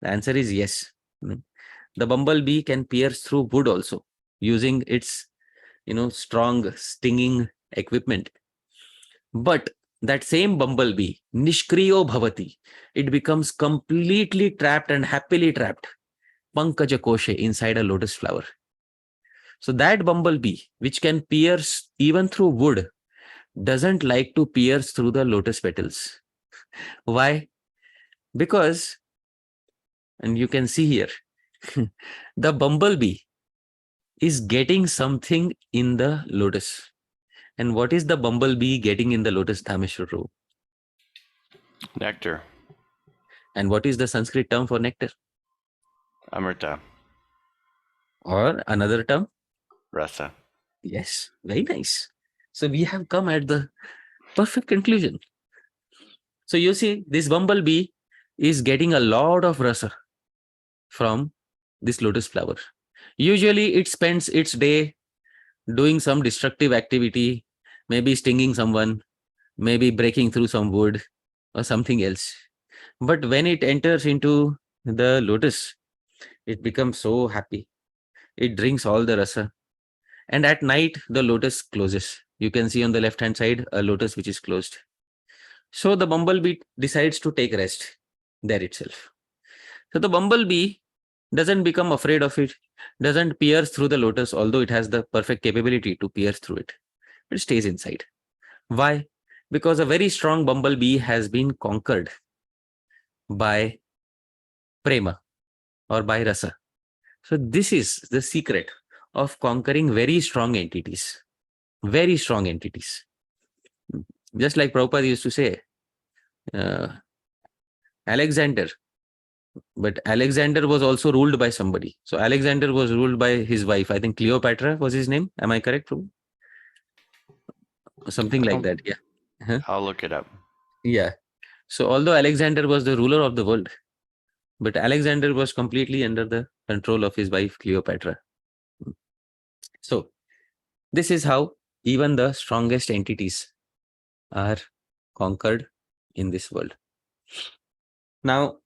The answer is yes. The bumblebee can pierce through wood also using its, strong stinging equipment. But that same bumblebee, nishkriyo bhavati, it becomes completely trapped and happily trapped, pankaja koshe, inside a lotus flower. So that bumblebee, which can pierce even through wood, doesn't like to pierce through the lotus petals. Why? Because, and you can see here, the bumblebee is getting something in the lotus. And what is the bumblebee getting in the lotus, Dhāmeśvara? Nectar. And what is the Sanskrit term for nectar? Amrita. Or another term? Rasa. Yes, very nice. So we have come at the perfect conclusion. So you see, this bumblebee is getting a lot of rasa from this lotus flower. Usually it spends its day doing some destructive activity, maybe stinging someone, maybe breaking through some wood or something else. But when it enters into the lotus, it becomes so happy. It drinks all the rasa. And at night, the lotus closes. You can see on the left-hand side, a lotus which is closed. So the bumblebee decides to take rest there itself. So the bumblebee doesn't become afraid of it, doesn't pierce through the lotus, although it has the perfect capability to pierce through it. It stays inside. Why? Because a very strong bumblebee has been conquered by prema or by rasa. So this is the secret of conquering very strong entities. Very strong entities. Just like Prabhupada used to say, Alexander. But Alexander was also ruled by somebody. So Alexander was ruled by his wife. I think Cleopatra was his name. Am I correct, Prabhu? something like that. Yeah. Huh? I'll look it up. Yeah. So although Alexander was the ruler of the world, but Alexander was completely under the control of his wife Cleopatra. So this is how even the strongest entities are conquered in this world. Now,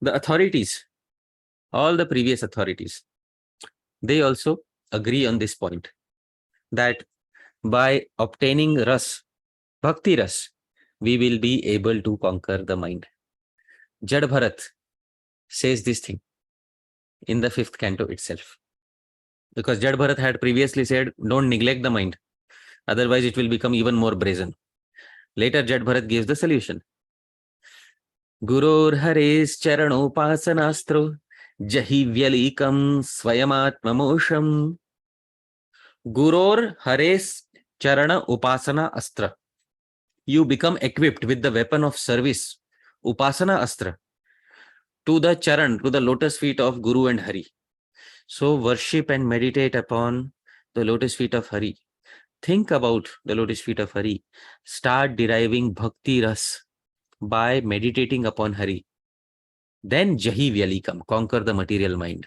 the authorities, all the previous authorities, they also agree on this point, that by obtaining ras, bhakti ras, we will be able to conquer the mind. Jad Bharat says this thing in the 5th canto itself. Because Jad Bharat had previously said, don't neglect the mind, otherwise it will become even more brazen. Later, Jad Bharat gives the solution. Gurur Hares Charanopāsanāstro Jahi Vyalikam Swayamatmamosham. Gurur Hares Charana Upasana Astra. You become equipped with the weapon of service, Upasana Astra, to the charan, to the lotus feet of Guru and Hari. So worship and meditate upon the lotus feet of Hari. Think about the lotus feet of Hari. Start deriving bhakti ras by meditating upon Hari. Then Jahi Vyalikam, conquer the material mind.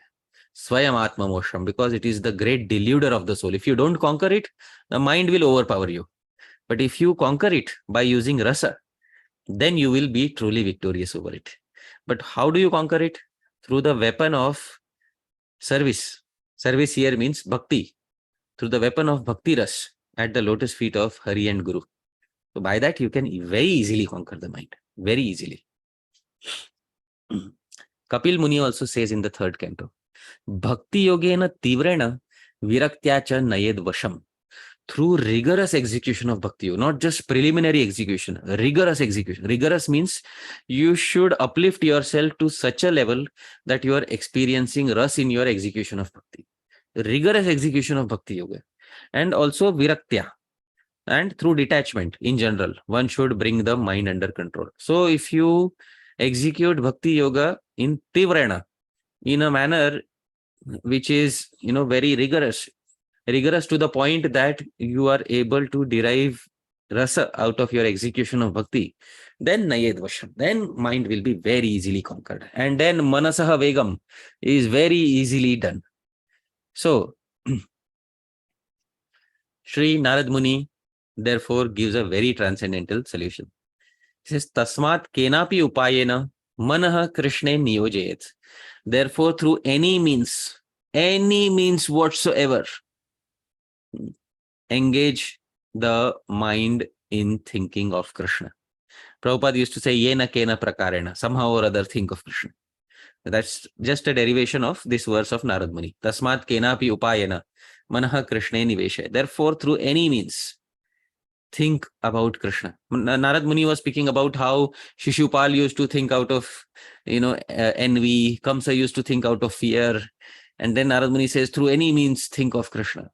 Swayam Atma Mosham, because it is the great deluder of the soul. If you don't conquer it, the mind will overpower you. But if you conquer it by using rasa, then you will be truly victorious over it. But how do you conquer it? Through the weapon of service. Service here means bhakti. Through the weapon of bhakti ras at the lotus feet of Hari and Guru. So by that you can very easily conquer the mind. Very easily. Kapil Muni also says in the 3rd canto, Bhakti yogena tivrena viraktyacha nayed vasham. Through rigorous execution of bhakti yoga, not just preliminary execution, rigorous execution. Rigorous means you should uplift yourself to such a level that you are experiencing ras in your execution of bhakti. Rigorous execution of bhakti yoga. And also viraktya. And through detachment in general, one should bring the mind under control. So if you execute bhakti yoga in tivrena, in a manner which is, very rigorous to the point that you are able to derive rasa out of your execution of bhakti, then nayed vasham, then mind will be very easily conquered. And then manasah vegam is very easily done. So, Shri Narad Muni therefore gives a very transcendental solution. He says, Tasmat kenapi upayena manah krishne niyojayet. Therefore, through any means whatsoever, engage the mind in thinking of Krishna. Prabhupada used to say, Yena kena prakarena, somehow or other think of Krishna. That's just a derivation of this verse of Narad Muni. Tasmat kenapi upayena manah krishne niveshe. Therefore, through any means, think about Krishna. Narad Muni was speaking about how Shishupal used to think out of, envy. Kamsa used to think out of fear. And then Narad Muni says, through any means, think of Krishna.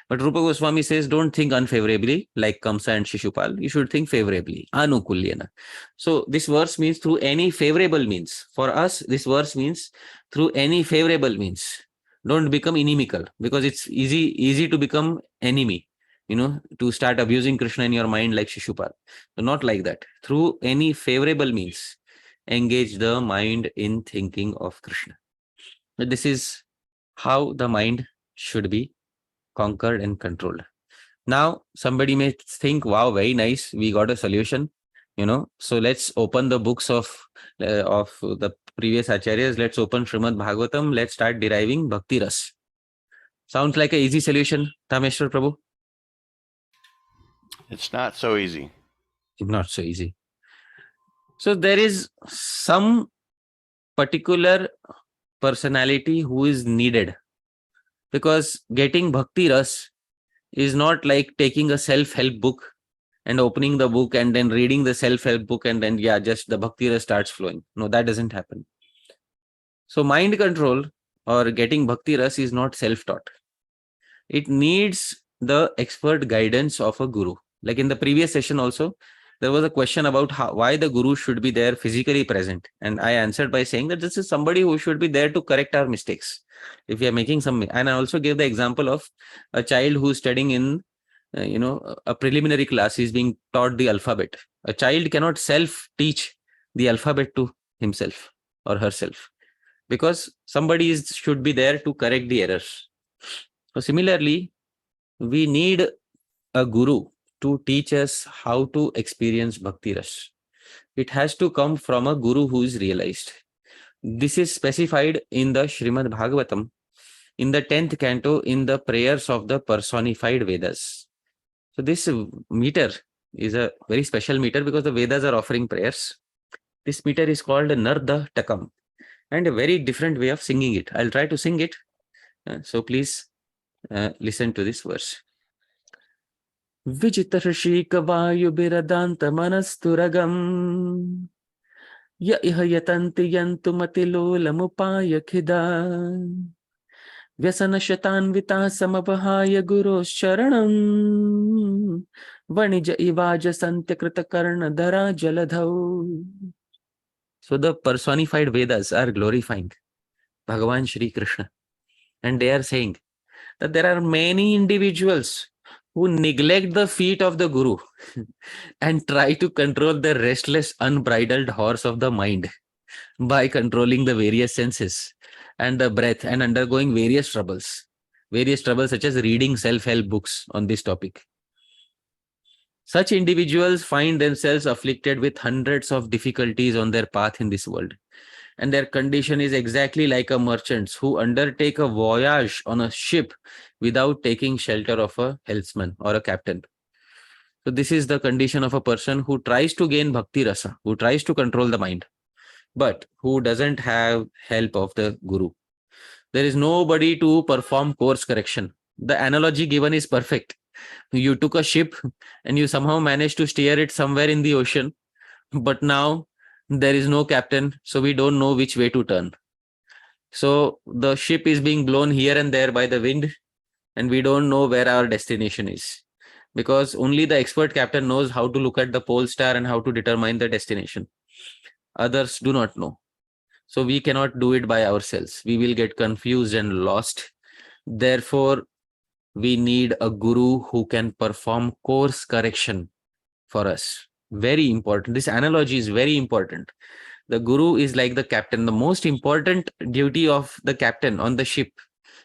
But Rupa Goswami says, don't think unfavorably like Kamsa and Shishupal. You should think favorably. Anukulyena. So this verse means through any favorable means. For us, this verse means through any favorable means. Don't become inimical, because it's easy to become enemy. To start abusing Krishna in your mind like Shishupal. So not like that. Through any favorable means, engage the mind in thinking of Krishna. This is how the mind should be conquered and controlled. Now, somebody may think, wow, very nice, we got a solution. So let's open the books of the previous acharyas. Let's open Srimad Bhagavatam. Let's start deriving Bhakti Ras. Sounds like an easy solution, Dhāmeśvara Prabhu? It's not so easy. Not so easy. So there is some particular personality who is needed, because getting Bhakti Ras is not like taking a self-help book and opening the book and then reading the self-help book and then, just the Bhakti Ras starts flowing. No, that doesn't happen. So mind control or getting Bhakti Ras is not self-taught. It needs the expert guidance of a guru. Like in the previous session also, there was a question about why the guru should be there physically present. And I answered by saying that this is somebody who should be there to correct our mistakes. If we are making some, and I also gave the example of a child who's studying in a preliminary class is being taught the alphabet. A child cannot self-teach the alphabet to himself or herself, because somebody should be there to correct the errors. So similarly, we need a guru to teach us how to experience Bhakti Rasa. It has to come from a guru who is realized. This is specified in the Srimad Bhagavatam, in the 10th canto, in the prayers of the personified Vedas. So this meter is a very special meter because the Vedas are offering prayers. This meter is called Narda Takam, and a very different way of singing it. I'll try to sing it. So please listen to this verse. Vijitarshika vayu biradanta manasturagam ya iha yatanti yantumatilola mupaya khida vyasana shatanvita samabhaya guros sharanam vanija ivaja santyakrita karna dhara jaladhau. So the personified Vedas are glorifying Bhagavan Shri Krishna, and they are saying that there are many individuals who neglect the feet of the Guru and try to control the restless, unbridled horse of the mind by controlling the various senses and the breath and undergoing various troubles such as reading self-help books on this topic. Such individuals find themselves afflicted with hundreds of difficulties on their path in this world. And their condition is exactly like a merchant's who undertake a voyage on a ship without taking shelter of a helmsman or a captain. So this is the condition of a person who tries to gain Bhakti Rasa, who tries to control the mind, but who doesn't have help of the Guru. There is nobody to perform course correction. The analogy given is perfect. You took a ship and you somehow managed to steer it somewhere in the ocean, but now there is no captain, so we don't know which way to turn. So the ship is being blown here and there by the wind, and we don't know where our destination is, because only the expert captain knows how to look at the pole star and how to determine the destination. Others do not know. So we cannot do it by ourselves. We will get confused and lost. Therefore, we need a guru who can perform course correction for us. Very important. This analogy is very important. The guru is like the captain. The most important duty of the captain on the ship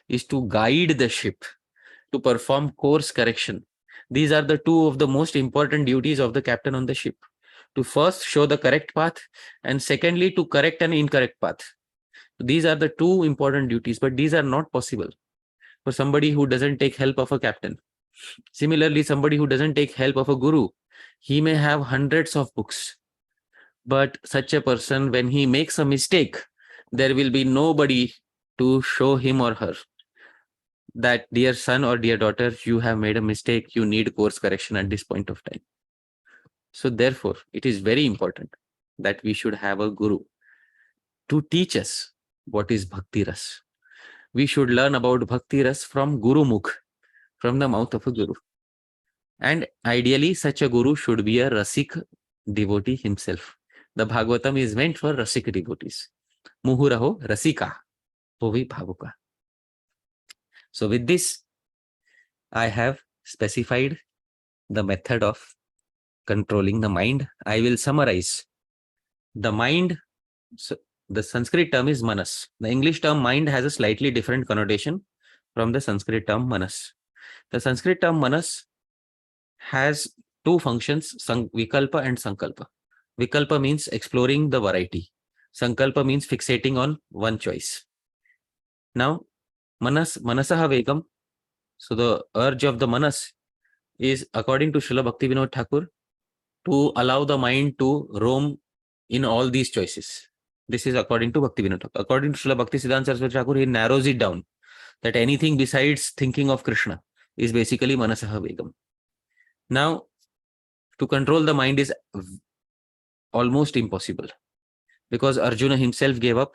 is to guide the ship, to perform course correction. These are the two of the most important duties of the captain on the ship. To first show the correct path, and secondly, to correct an incorrect path. These are the two important duties, but these are not possible for somebody who doesn't take help of a captain. Similarly, somebody who doesn't take help of a guru, he may have hundreds of books, but such a person, when he makes a mistake, there will be nobody to show him or her that, dear son or dear daughter, you have made a mistake, you need course correction at this point of time. So therefore, it is very important that we should have a guru to teach us what is Bhakti Rasa. We should learn about Bhakti Rasa from Guru Mukh, from the mouth of a guru. And ideally, such a guru should be a Rasik devotee himself. The Bhagavatam is meant for Rasik devotees. Muhuraho Rasika, Povi Bhavuka. So with this, I have specified the method of controlling the mind. I will summarize. The mind, so the Sanskrit term is manas. The English term mind has a slightly different connotation from the Sanskrit term manas. The Sanskrit term manas has two functions, vikalpa and sankalpa. Vikalpa means exploring the variety. Sankalpa means fixating on one choice. Now, manasah vegam. So the urge of the manas is, according to Srila Bhaktivinode Thakura, to allow the mind to roam in all these choices. This is according to Bhaktivinode Thakura. According to Srila Bhaktisiddhant Saraswati Thakura, he narrows it down that anything besides thinking of Krishna is basically manasah vegam. Now, to control the mind is almost impossible, because Arjuna himself gave up.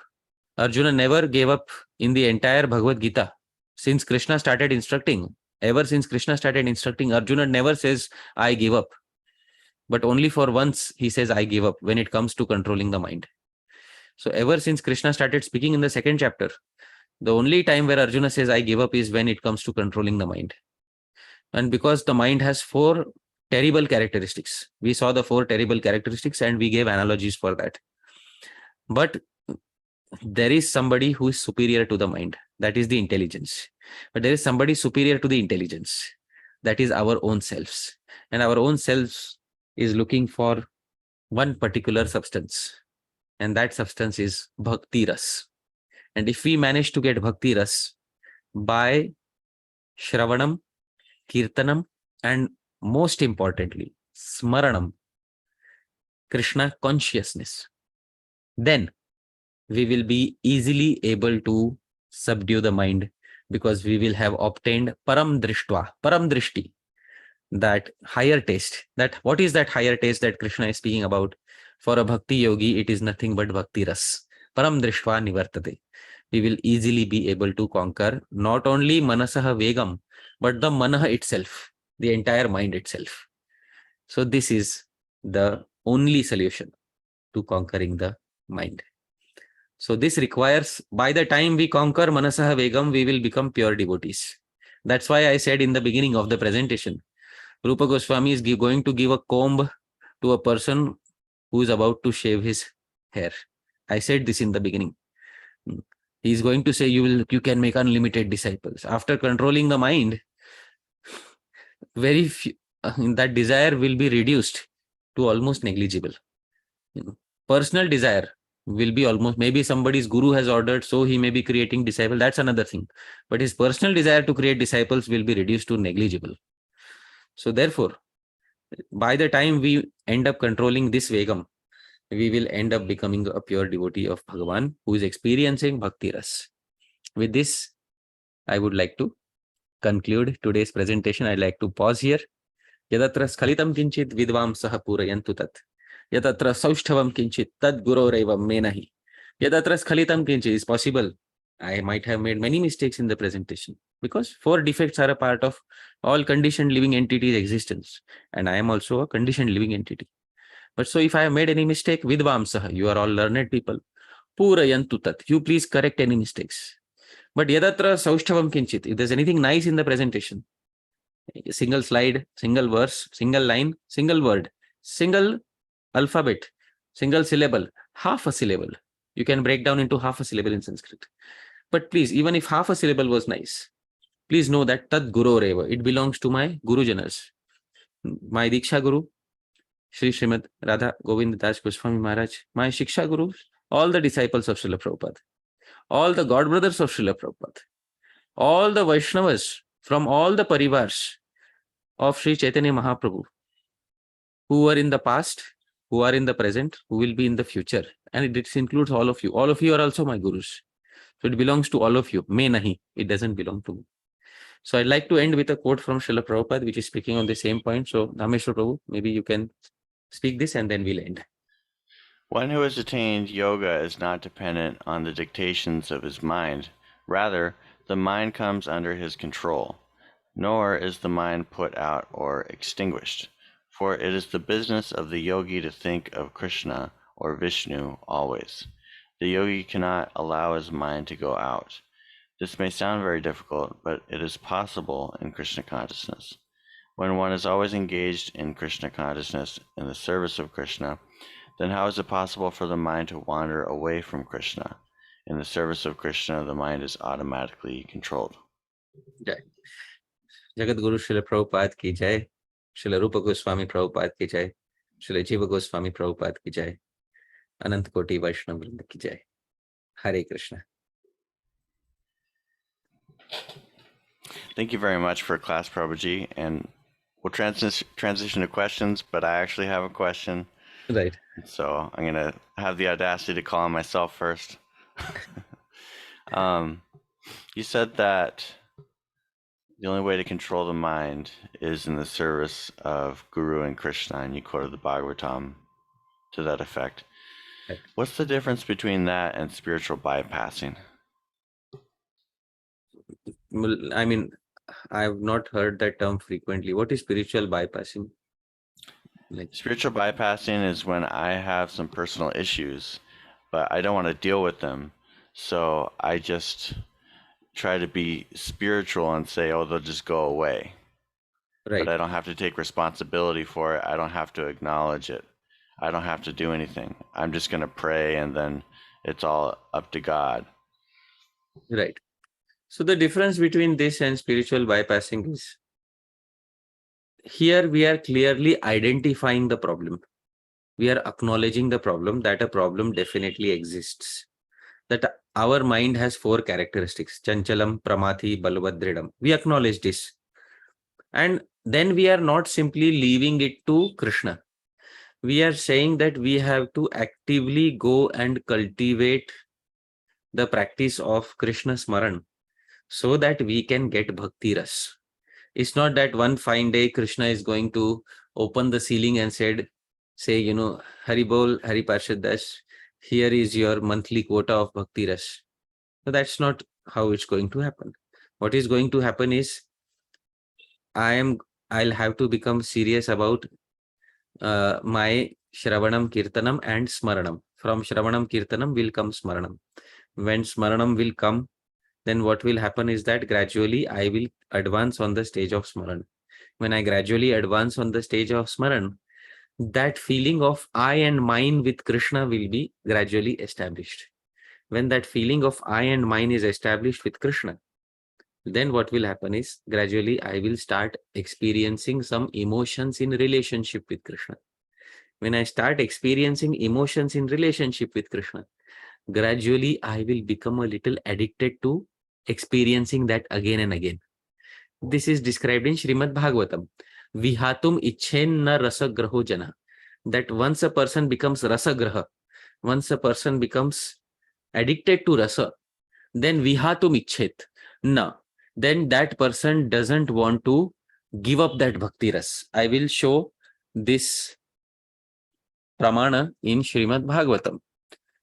Arjuna never gave up in the entire Bhagavad Gita. Since Krishna started instructing, Arjuna never says, I give up. But only for once he says, I give up, when it comes to controlling the mind. So ever since Krishna started speaking in the second chapter, the only time where Arjuna says, I give up, is when it comes to controlling the mind. And because the mind has 4 terrible characteristics, we saw the 4 terrible characteristics and we gave analogies for that. But there is somebody who is superior to the mind, that is the intelligence. But there is somebody superior to the intelligence, that is our own selves. And our own selves is looking for one particular substance, and that substance is Bhakti Rasa. And if we manage to get Bhakti Rasa by Shravanam, Kirtanam, and most importantly, Smaranam, Krishna consciousness, then we will be easily able to subdue the mind, because we will have obtained param drishti, that higher taste. That what is that higher taste that Krishna is speaking about? For a bhakti yogi, it is nothing but Bhakti Rasa. Param drishtva nivartate. We will easily be able to conquer not only manasah vegam, but the manah itself, the entire mind itself. So this is the only solution to conquering the mind. So this requires, by the time we conquer manasah vegam, we will become pure devotees. That's why I said in the beginning of the presentation, Rupa Goswami is going to give a comb to a person who is about to shave his hair. I said this in the beginning. He is going to say you can make unlimited disciples. After controlling the mind, very few, that desire will be reduced to almost negligible. Personal desire will be almost, maybe somebody's guru has ordered, so he may be creating disciples. That's another thing. But his personal desire to create disciples will be reduced to negligible. So therefore, by the time we end up controlling this vegam, we will end up becoming a pure devotee of Bhagavan who is experiencing Bhakti Rasa. With this, I would like to conclude today's presentation. I'd like to pause here. Yadatra skhalitam kinchit vidvamsah purayantu tat. Yadatra saushthavam kinchit tad gurorevam menahi. Yadatra skhalitam kinchit is possible. I might have made many mistakes in the presentation, because 4 defects are a part of all conditioned living entities' existence. And I am also a conditioned living entity. But so if I have made any mistake, vidvamsah, you are all learned people, purayantu tat, you please correct any mistakes. But yadatra saushthavam kinchit, if there's anything nice in the presentation, single slide, single verse, single line, single word, single alphabet, single syllable, half a syllable, you can break down into half a syllable in Sanskrit. But please, even if half a syllable was nice, please know that tad guru reva, it belongs to my gurujanas, my Diksha Guru, Shri Srimad Radha Govind Das Goswami Maharaj, my Shiksha Gurus, all the disciples of Srila Prabhupada, all the God brothers of Srila Prabhupada, all the Vaishnavas from all the parivars of Sri Chaitanya Mahaprabhu, who were in the past, who are in the present, who will be in the future. And it includes all of you. All of you are also my gurus. So it belongs to all of you. May nahi, it doesn't belong to me. So I'd like to end with a quote from Srila Prabhupada, which is speaking on the same point. So Dhāmeśvara Prabhu, maybe you can speak this and then we'll end. One who has attained yoga is not dependent on the dictations of his mind. Rather, the mind comes under his control, nor is the mind put out or extinguished. For it is the business of the yogi to think of Krishna or Vishnu always. The yogi cannot allow his mind to go out. This may sound very difficult, but it is possible in Krishna consciousness. When one is always engaged in Krishna consciousness in the service of Krishna, then how is it possible for the mind to wander away from Krishna? In the service of Krishna, the mind is automatically controlled. Jai. Jagat Guru Srila Prabhupada ki jai. Srila Rupa Goswami Prabhupada ki jai. Srila Jiva Goswami Prabhupada ki jai. Anant Koti Vaishnava Vrinda ki jai. Hare Krishna. Thank you very much for class, Prabhuji, and we'll transition to questions, but I actually have a question. Right. So I'm going to have the audacity to call on myself first. You said that the only way to control the mind is in the service of Guru and Krishna, and you quoted the Bhagavatam to that effect. Right. What's the difference between that and spiritual bypassing? Well, I mean, I have not heard that term frequently. What is spiritual bypassing? Like, spiritual bypassing is when I have some personal issues, but I don't want to deal with them. So I just try to be spiritual and say, oh, they'll just go away. but Right. I don't have to take responsibility for it. I don't have to acknowledge it. I don't have to do anything. I'm just going to pray, and then it's all up to God. Right. So the difference between this and spiritual bypassing is, here we are clearly identifying the problem. We are acknowledging the problem, that a problem definitely exists. That our mind has 4 characteristics: chanchalam, pramathi, balvadridam. We acknowledge this. And then we are not simply leaving it to Krishna. We are saying that we have to actively go and cultivate the practice of Krishna Smaran so that we can get Bhakti Rasa. It's not that one fine day Krishna is going to open the ceiling and say, Hari Bol, Hari Pārṣada, here is your monthly quota of Bhakti Rasa. So that's not how it's going to happen. What is going to happen is, I'll have to become serious about my Shravanam, Kirtanam and Smaranam. From Shravanam, Kirtanam will come Smaranam. When Smaranam will come, then what will happen is that gradually I will advance on the stage of Smaran. When I gradually advance on the stage of Smaran, that feeling of I and mine with Krishna will be gradually established. When that feeling of I and mine is established with Krishna, then what will happen is gradually I will start experiencing some emotions in relationship with Krishna. When I start experiencing emotions in relationship with Krishna, gradually I will become a little addicted to experiencing that again and again. This is described in Srimad Bhagavatam. Vihatum icchenna rasagraho jana. That once a person becomes rasagraha, once a person becomes addicted to rasa, then vihatum icchet. Na. Then that person doesn't want to give up that bhakti ras. I will show this pramana in Srimad Bhagavatam.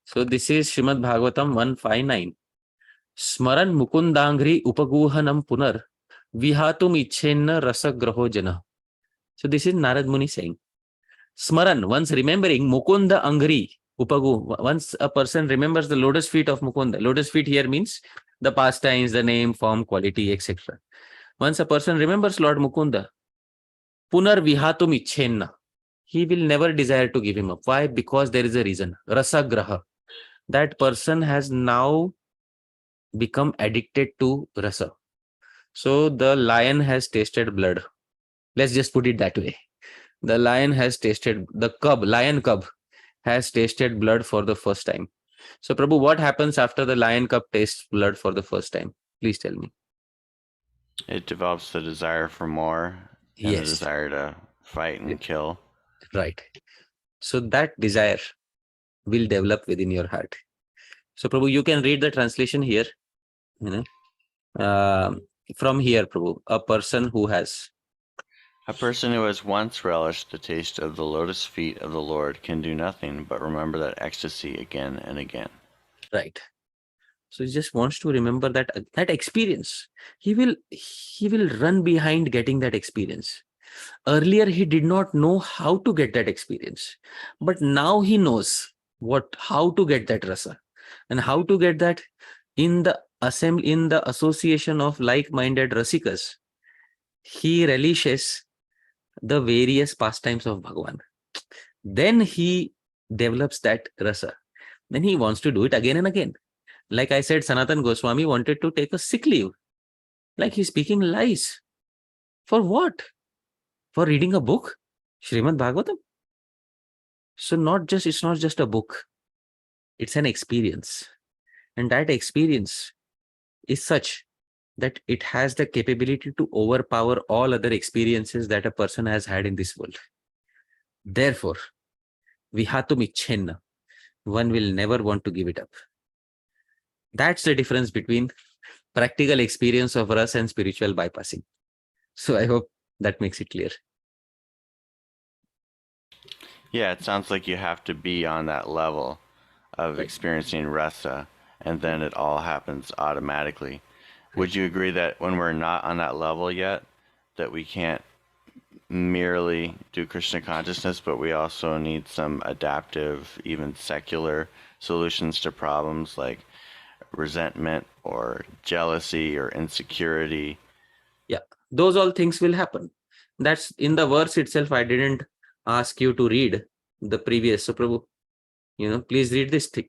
So this is Srimad Bhagavatam 159. Smaran mukundangri upaguhanam punar vihatum icchenna rasagraho jana. So this is Narad Muni saying, Smaran, once remembering Mukunda Angri Upagu, once a person remembers the lotus feet of Mukunda. Lotus feet here means the pastimes, the name, form, quality, etc. Once a person remembers Lord Mukunda, Punar Vihatum Icchenna, he will never desire to give him up. Why? Because there is a reason. Rasagraha. That person has now become addicted to rasa. So the lion has tasted blood. Let's just put it that way. The lion has tasted, lion cub has tasted blood for the first time. So Prabhu, what happens after the lion cub tastes blood for the first time? Please tell me. It develops the desire for more and the Yes. desire to fight and kill. Right. So that desire will develop within your heart. So Prabhu, you can read the translation here. From here, Prabhu, a person who has once relished the taste of the lotus feet of the Lord can do nothing but remember that ecstasy again and again. Right. So he just wants to remember that experience. He will run behind getting that experience. Earlier, he did not know how to get that experience, but now he knows how to get that rasa, and how to get that in the association of like-minded rasikas. He relishes the various pastimes of Bhagavan. Then he develops that rasa. Then he wants to do it again and again. Like I said, Sanatan Goswami wanted to take a sick leave. Like he's speaking lies. For what? For reading a book? Srimad Bhagavatam? So it's not just a book. It's an experience. And that experience is such that it has the capability to overpower all other experiences that a person has had in this world. Therefore, vihatum icchenna. One will never want to give it up. That's the difference between practical experience of rasa and spiritual bypassing. So I hope that makes it clear. Yeah, it sounds like you have to be on that level of experiencing rasa, and then it all happens automatically. Would you agree that when we're not on that level yet, that we can't merely do Krishna consciousness, but we also need some adaptive, even secular solutions to problems like resentment or jealousy or insecurity? Yeah, those all things will happen. That's in the verse itself. I didn't ask you to read the previous. So Prabhu, please read this thing.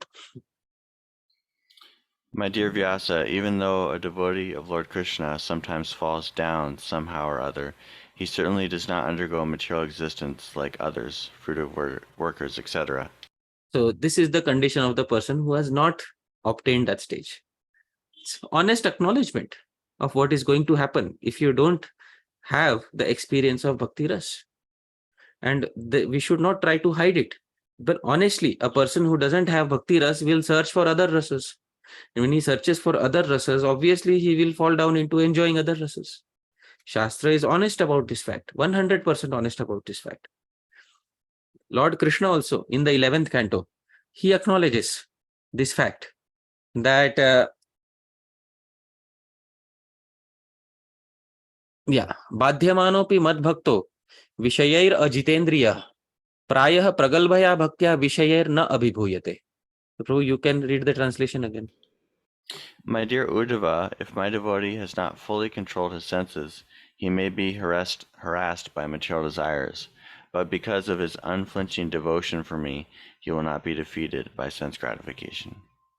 My dear Vyasa, even though a devotee of Lord Krishna sometimes falls down somehow or other, he certainly does not undergo material existence like others, fruitive workers, etc. So this is the condition of the person who has not obtained that stage. It's honest acknowledgement of what is going to happen if you don't have the experience of Bhakti Rasa. And we should not try to hide it. But honestly, a person who doesn't have Bhakti Rasa will search for other rasas. And when he searches for other rasas, obviously he will fall down into enjoying other rasas. Shastra is honest about this fact, 100% honest about this fact. Lord Krishna also, in the 11th canto, he acknowledges this fact that, Badhyamanopi madbhakto vishayair ajitendriya prayah pragalbhaya bhaktya vishayair na abhibhuyate. Prabhu, you can read the translation again. My dear Uddhava, if my devotee has not fully controlled his senses, he may be harassed by material desires, but because of his unflinching devotion for me, he will not be defeated by sense gratification.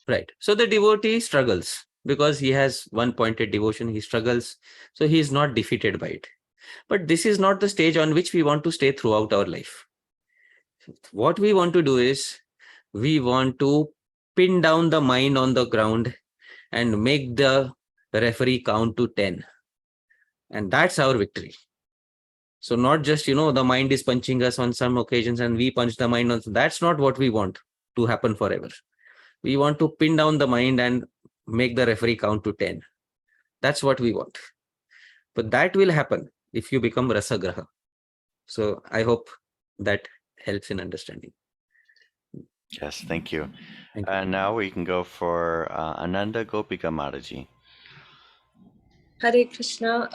Right. So the devotee struggles because he has one-pointed devotion. He struggles. So he is not defeated by it. But this is not the stage on which we want to stay throughout our life. What we want to do is we want to pin down the mind on the ground and make the referee count to 10. And that's our victory. So not just, the mind is punching us on some occasions and we punch the mind on. That's not what we want to happen forever. We want to pin down the mind and make the referee count to 10. That's what we want. But that will happen if you become rasagraha. So I hope that helps in understanding. Yes, thank you. Thank you. And now we can go for Ananda Gopika Mataji. Hare Krishna.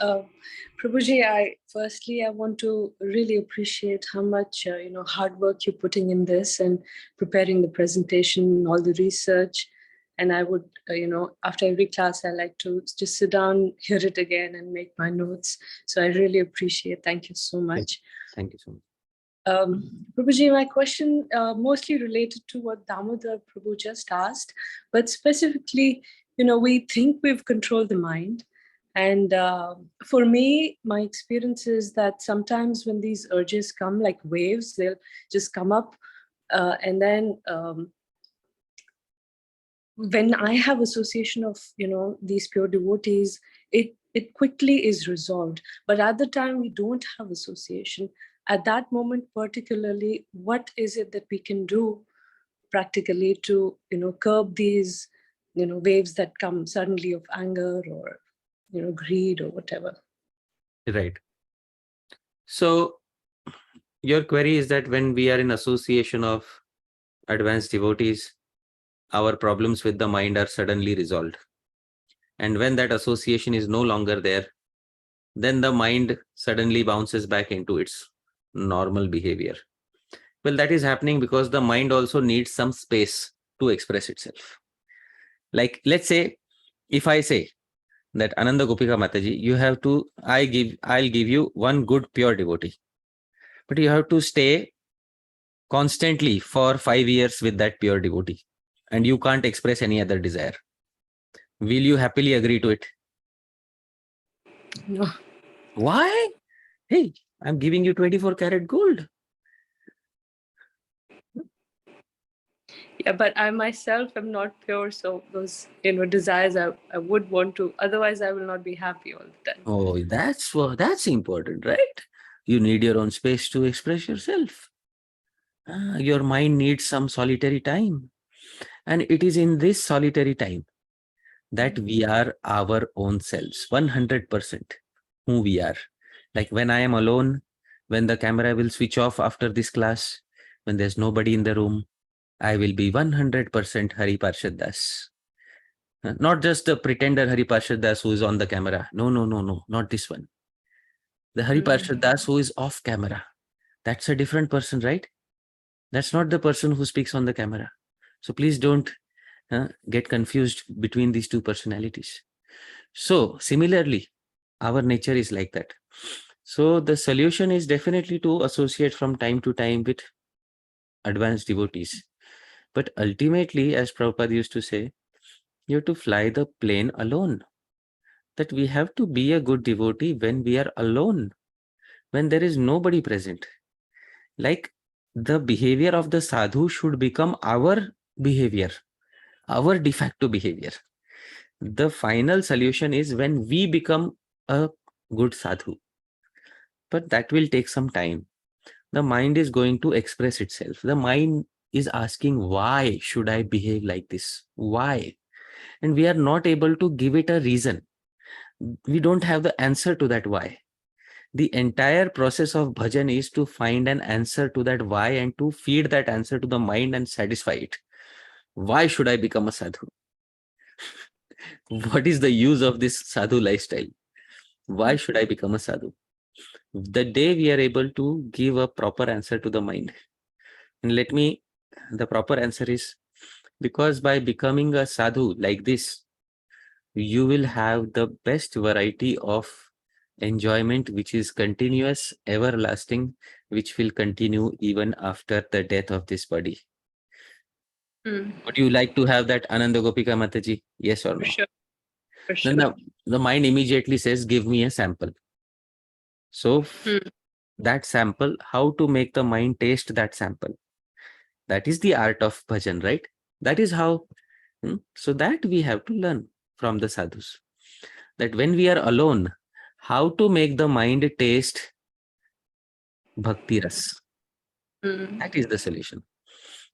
Prabhuji, I want to really appreciate how much hard work you're putting in this and preparing the presentation, all the research. And I would, after every class, I like to just sit down, hear it again, and make my notes. So I really appreciate. Thank you so much. Thank you so much. Prabhuji, my question mostly related to what Damodar Prabhu just asked, but specifically, we think we've controlled the mind. And for me, my experience is that sometimes when these urges come like waves, they'll just come up. And then when I have association of, these pure devotees, it quickly is resolved. But at the time we don't have association. At that moment, particularly, what is it that we can do practically to, curb these, waves that come suddenly of anger or greed or whatever. Right. So your query is that when we are in association of advanced devotees, our problems with the mind are suddenly resolved. And when that association is no longer there, then the mind suddenly bounces back into its normal behavior. Well, that is happening because the mind also needs some space to express itself. Like, let's say, if I say, that Ananda Gopika Mataji, I'll give you one good pure devotee, but you have to stay constantly for 5 years with that pure devotee and you can't express any other desire. Will you happily agree to it? No. Why? Hey, I'm giving you 24 karat gold. Yeah, but I myself am not pure, so those desires I would want to. Otherwise, I will not be happy all the time. Oh, that's important, right? You need your own space to express yourself. Your mind needs some solitary time, and it is in this solitary time that we are our own selves, 100% who we are. Like when I am alone, when the camera will switch off after this class, when there's nobody in the room, I will be 100% Hari Pārṣad Das. Not just the pretender Hari Pārṣad Das who is on the camera. No, not this one. The Hari Pārṣad Das who is off camera. That's a different person, right? That's not the person who speaks on the camera. So please don't get confused between these two personalities. So similarly, our nature is like that. So the solution is definitely to associate from time to time with advanced devotees. But ultimately, as Prabhupada used to say, you have to fly the plane alone. That we have to be a good devotee when we are alone, when there is nobody present. Like the behavior of the sadhu should become our behavior, our de facto behavior. The final solution is when we become a good sadhu. But that will take some time. The mind is going to express itself. The mind is asking, why should I behave like this? Why? And we are not able to give it a reason. We don't have the answer to that why. The entire process of bhajan is to find an answer to that why and to feed that answer to the mind and satisfy it. Why should I become a sadhu? What is the use of this sadhu lifestyle? Why should I become a sadhu? The day we are able to give a proper answer to the mind, and the proper answer is because by becoming a sadhu like this, you will have the best variety of enjoyment, which is continuous, everlasting, which will continue even after the death of this body. Would you like to have that, Ananda Gopika Mataji? Yes or no? For sure. For Then sure. the mind immediately says, give me a sample. So that sample, how to make the mind taste that sample? That is the art of bhajan, right? That is how. So that we have to learn from the sadhus. That when we are alone, how to make the mind taste Bhakti Rasa. That is the solution.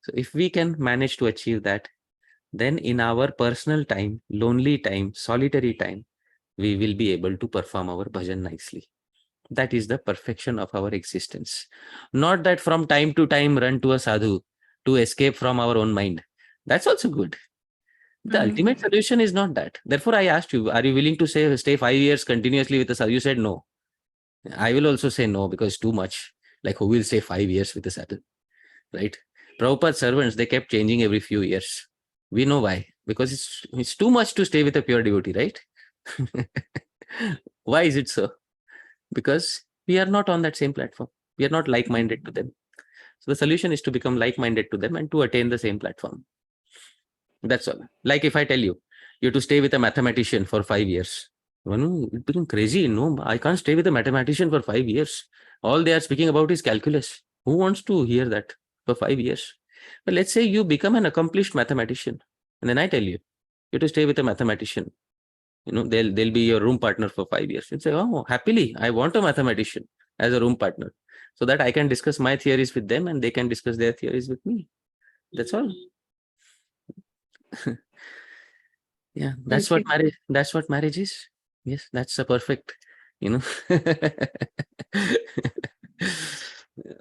So if we can manage to achieve that, then in our personal time, lonely time, solitary time, we will be able to perform our bhajan nicely. That is the perfection of our existence. Not that from time to time run to a sadhu to escape from our own mind. That's also good. The ultimate solution is not that. Therefore, I asked you, are you willing to stay 5 years continuously with a sadhu? You said no. I will also say no, because too much. Like, who will stay 5 years with a sadhu? Right? Prabhupada's servants, they kept changing every few years. We know why. Because it's too much to stay with a pure devotee, right? Why is it so? Because we are not on that same platform. We are not like-minded to them. So the solution is to become like-minded to them and to attain the same platform. That's all. Like if I tell you, you have to stay with a mathematician for 5 years. It became crazy. No, I can't stay with a mathematician for 5 years. All they are speaking about is calculus. Who wants to hear that for 5 years? But let's say you become an accomplished mathematician. And then I tell you have to stay with a mathematician. They'll be your room partner for 5 years. You say, oh, happily, I want a mathematician as a room partner so that I can discuss my theories with them and they can discuss their theories with me. That's all. Yeah, that's what marriage is. Yes, that's a perfect,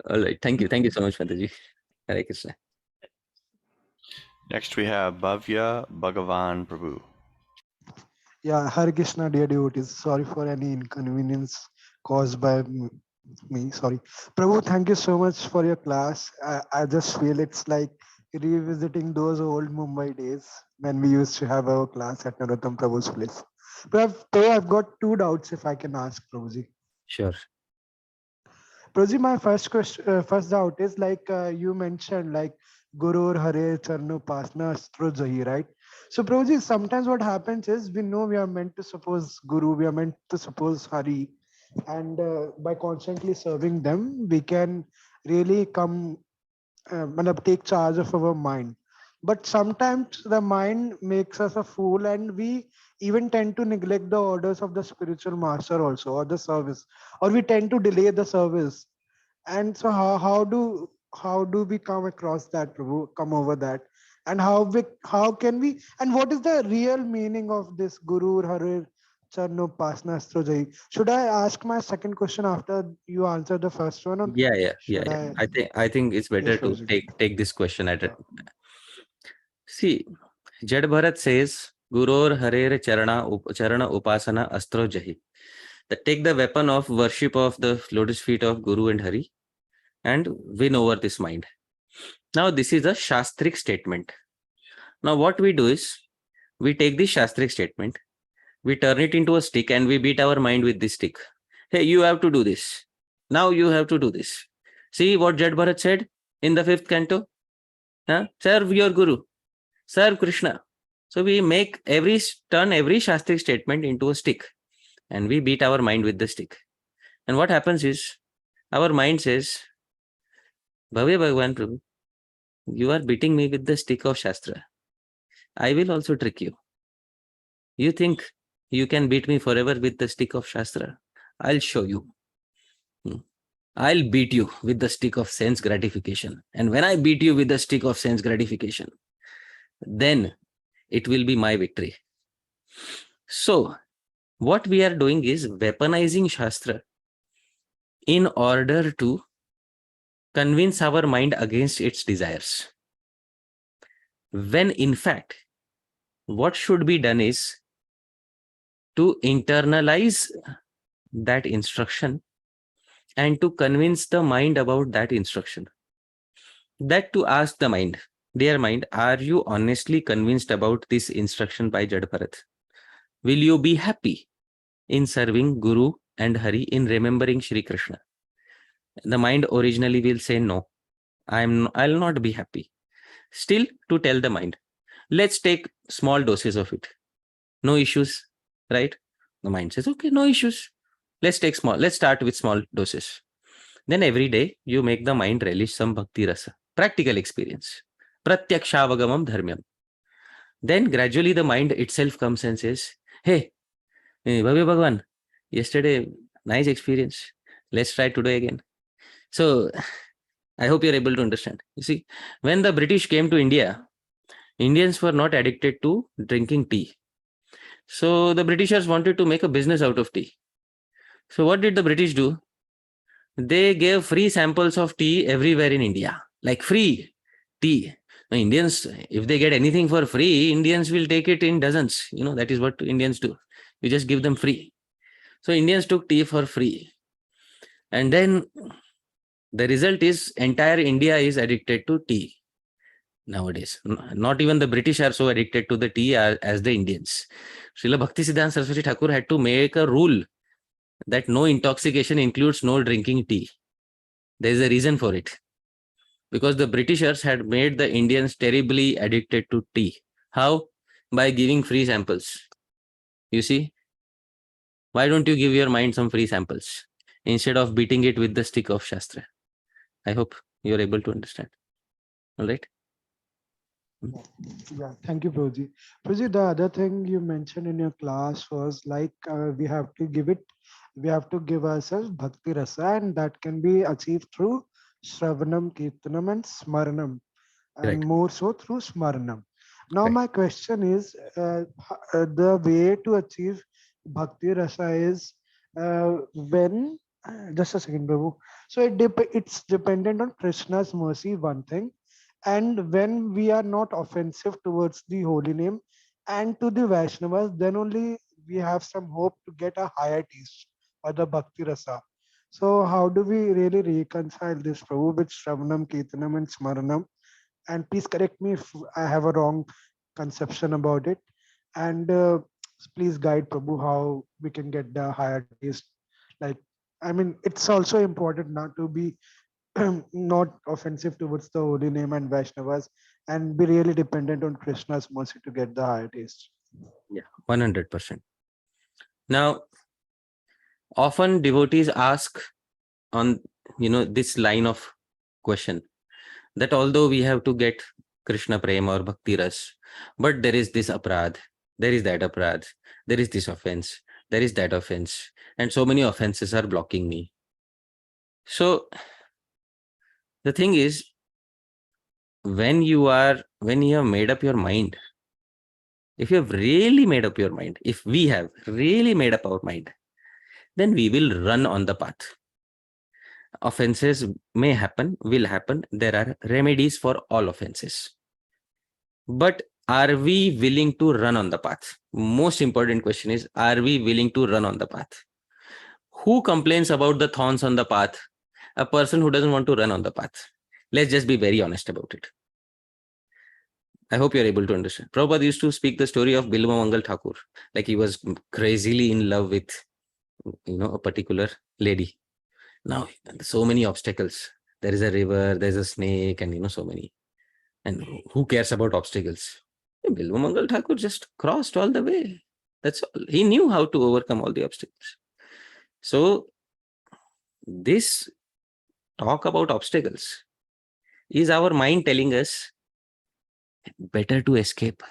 All right. Thank you so much, Mataji. Hare Krishna. Next we have Bhavya Bhagavan Prabhu. Yeah, Hare Krishna, dear devotees. Sorry for any inconvenience caused by me. Sorry. Prabhu, thank you so much for your class. I just feel it's like revisiting those old Mumbai days when we used to have our class at Narottam Prabhu's place. Prabhu, I've got two doubts if I can ask Prabhuji. Sure. Prabhuji, my first doubt is like you mentioned like Guru Hare Charno Pasna Astro Jahi, right? So Prabhuji, sometimes what happens is we know we are meant to suppose Guru, we are meant to suppose Hari, and by constantly serving them, we can really take charge of our mind. But sometimes the mind makes us a fool, and we even tend to neglect the orders of the spiritual master also, or the service, or we tend to delay the service. And so how do we come across that, Prabhu, come over that? And how can we, and what is the real meaning of this Guru Hare Charno Pasna Astrojayi? Should I ask my second question after you answer the first one? Or Yeah. should I think it's better Yes, to Prabhuji. take this question at it. See, Jad Bharat says, Guror Harer Charana Upasana Astro Jahi. That take the weapon of worship of the lotus feet of Guru and Hari and win over this mind. Now, this is a Shastric statement. Now, what we do is, we take this Shastric statement, we turn it into a stick and we beat our mind with this stick. Hey, you have to do this. Now you have to do this. See what Jad Bharat said in the 5th canto? Huh? Serve your Guru. Serve Krishna. So we turn every Shastric statement into a stick and we beat our mind with the stick. And what happens is, our mind says, Bhave Bhagwan Prabhu, you are beating me with the stick of Shastra. I will also trick you. You think you can beat me forever with the stick of Shastra? I'll show you. I'll beat you with the stick of sense gratification. And when I beat you with the stick of sense gratification, then it will be my victory. So, what we are doing is weaponizing Shastra in order to convince our mind against its desires. When in fact, what should be done is to internalize that instruction and to convince the mind about that instruction. That to ask the mind, dear mind, are you honestly convinced about this instruction by Jad Bharat? Will you be happy in serving Guru and Hari, in remembering Shri Krishna? The mind originally will say no, I'll not be happy. Still, to tell the mind, let's take small doses of it. No issues, right? The mind says, okay, no issues. Let's start with small doses. Then every day you make the mind relish some Bhakti Rasa, practical experience. Pratyaksha-vagamam dharmyam. Then gradually the mind itself comes and says, hey, Bhave Bhagwan, yesterday, nice experience. Let's try today again. So I hope you're able to understand. You see, when the British came to India, Indians were not addicted to drinking tea. So the Britishers wanted to make a business out of tea. So what did the British do? They gave free samples of tea everywhere in India, like free tea. Now, Indians, if they get anything for free, Indians will take it in dozens. That is what Indians do. You just give them free. So Indians took tea for free. And then the result is entire India is addicted to tea nowadays. Not even the British are so addicted to the tea as the Indians. Srila Bhaktisiddhant Saraswati Thakura had to make a rule that no intoxication includes no drinking tea. There is a reason for it. Because the Britishers had made the Indians terribly addicted to tea. How? By giving free samples. You see? Why don't you give your mind some free samples instead of beating it with the stick of Shastra? I hope you're able to understand. All right? Yeah, thank you, Prabhuji. Prabhuji, the other thing you mentioned in your class was like we have to give ourselves Bhakti Rasa, and that can be achieved through Shravanam, Kirtanam, and Smaranam, and Right. more so through Smaranam. Now, Right. my question is the way to achieve Bhakti Rasa is when, just a second, Prabhu. So it's dependent on Krishna's mercy, one thing. And when we are not offensive towards the holy name and to the Vaishnavas, then only we have some hope to get a higher taste or the Bhakti Rasa. So how do we really reconcile this, Prabhu, with Shravanam, Kirtanam, and Smaranam? And please correct me if I have a wrong conception about it. And please guide Prabhu how we can get the higher taste. Like, I mean, it's also important not to be not offensive towards the holy name and Vaishnavas and be really dependent on Krishna's mercy to get the higher taste. Yeah, 100%. Now, often devotees ask on this line of question that although we have to get Krishna Prema or Bhakti Ras, but there is this aparadh, there is that aparadh, there is this offense, there is that offense, and so many offenses are blocking me. So the thing is, when you have made up your mind, if you have really made up your mind, if we have really made up our mind, then we will run on the path. Offenses may happen, will happen. There are remedies for all offenses. But are we willing to run on the path? Most important question is, are we willing to run on the path? Who complains about the thorns on the path? A person who doesn't want to run on the path. Let's just be very honest about it. I hope you're able to understand. Prabhupada used to speak the story of Bilva Mangal Thakur, like he was crazily in love with a particular lady. Now, so many obstacles. There is a river, there's a snake, and so many. And who cares about obstacles? Bilvamangal Thakur just crossed all the way. That's all. He knew how to overcome all the obstacles. So, this talk about obstacles is our mind telling us better to escape.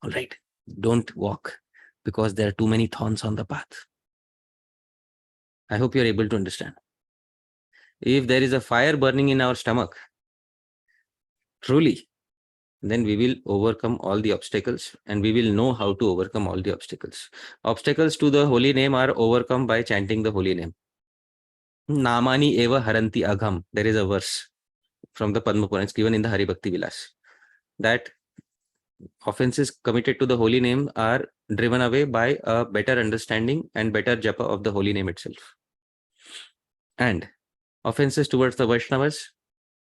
All right, don't walk because there are too many thorns on the path. I hope you're able to understand. If there is a fire burning in our stomach, truly, then we will overcome all the obstacles and we will know how to overcome all the obstacles. Obstacles to the holy name are overcome by chanting the holy name. Namani eva haranti agham. There is a verse from the Padma Purana. It's given in the Hari Bhakti Vilas that offenses committed to the holy name are driven away by a better understanding and better japa of the holy name itself. And offenses towards the Vaishnavas